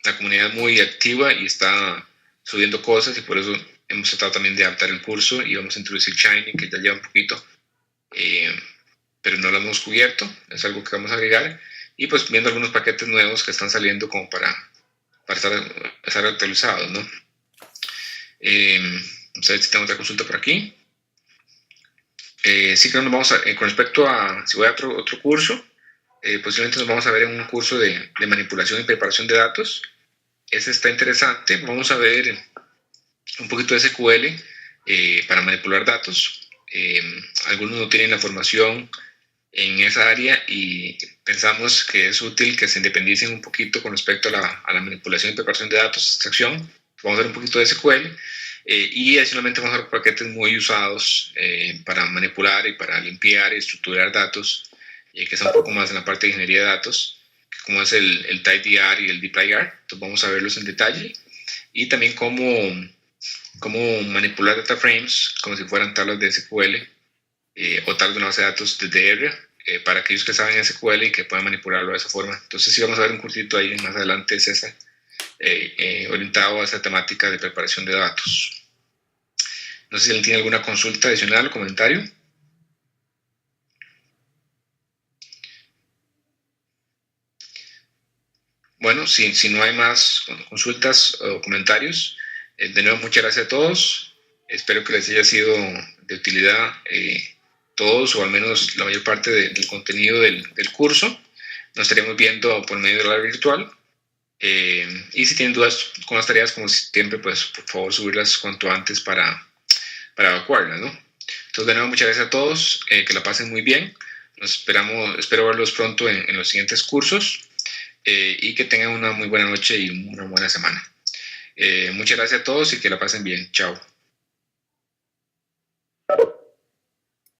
la comunidad es muy activa y está subiendo cosas, y por eso hemos tratado también de adaptar el curso y vamos a introducir Shiny, que ya lleva un poquito, pero no lo hemos cubierto, es algo que vamos a agregar, y pues viendo algunos paquetes nuevos que están saliendo como para estar actualizados, ¿no? Vamos a ver si tengo otra consulta por aquí. Sí, creo que nos vamos con respecto a si voy a otro curso, posiblemente nos vamos a ver en un curso de manipulación y preparación de datos. Ese está interesante. Vamos a ver un poquito de SQL para manipular datos. Algunos no tienen la formación en esa área y pensamos que es útil que se independicen un poquito con respecto a la manipulación y preparación de datos, extracción. Vamos a ver un poquito de SQL. Y adicionalmente vamos a ver paquetes muy usados para manipular y para limpiar y estructurar datos, que está un poco más en la parte de ingeniería de datos, como es el tidyr y el dplyr. Entonces vamos a verlos en detalle, y también cómo manipular data frames como si fueran tablas de SQL o tablas de una base de datos desde R, para aquellos que saben SQL y que puedan manipularlo de esa forma. Entonces sí vamos a ver un cursito ahí más adelante, César, orientado a esa temática de preparación de datos. No sé si alguien tiene alguna consulta adicional o comentario. Bueno, si no hay más consultas o comentarios, de nuevo muchas gracias a todos. Espero que les haya sido de utilidad todos, o al menos la mayor parte del contenido del curso. Nos estaremos viendo por medio de la virtual. Y si tienen dudas con las tareas, como siempre, pues por favor subirlas cuanto antes para evacuarlas, ¿no? Entonces, de nuevo, muchas gracias a todos, que la pasen muy bien. Espero verlos pronto en los siguientes cursos, y que tengan una muy buena noche y una buena semana. Muchas gracias a todos y que la pasen bien. Chao.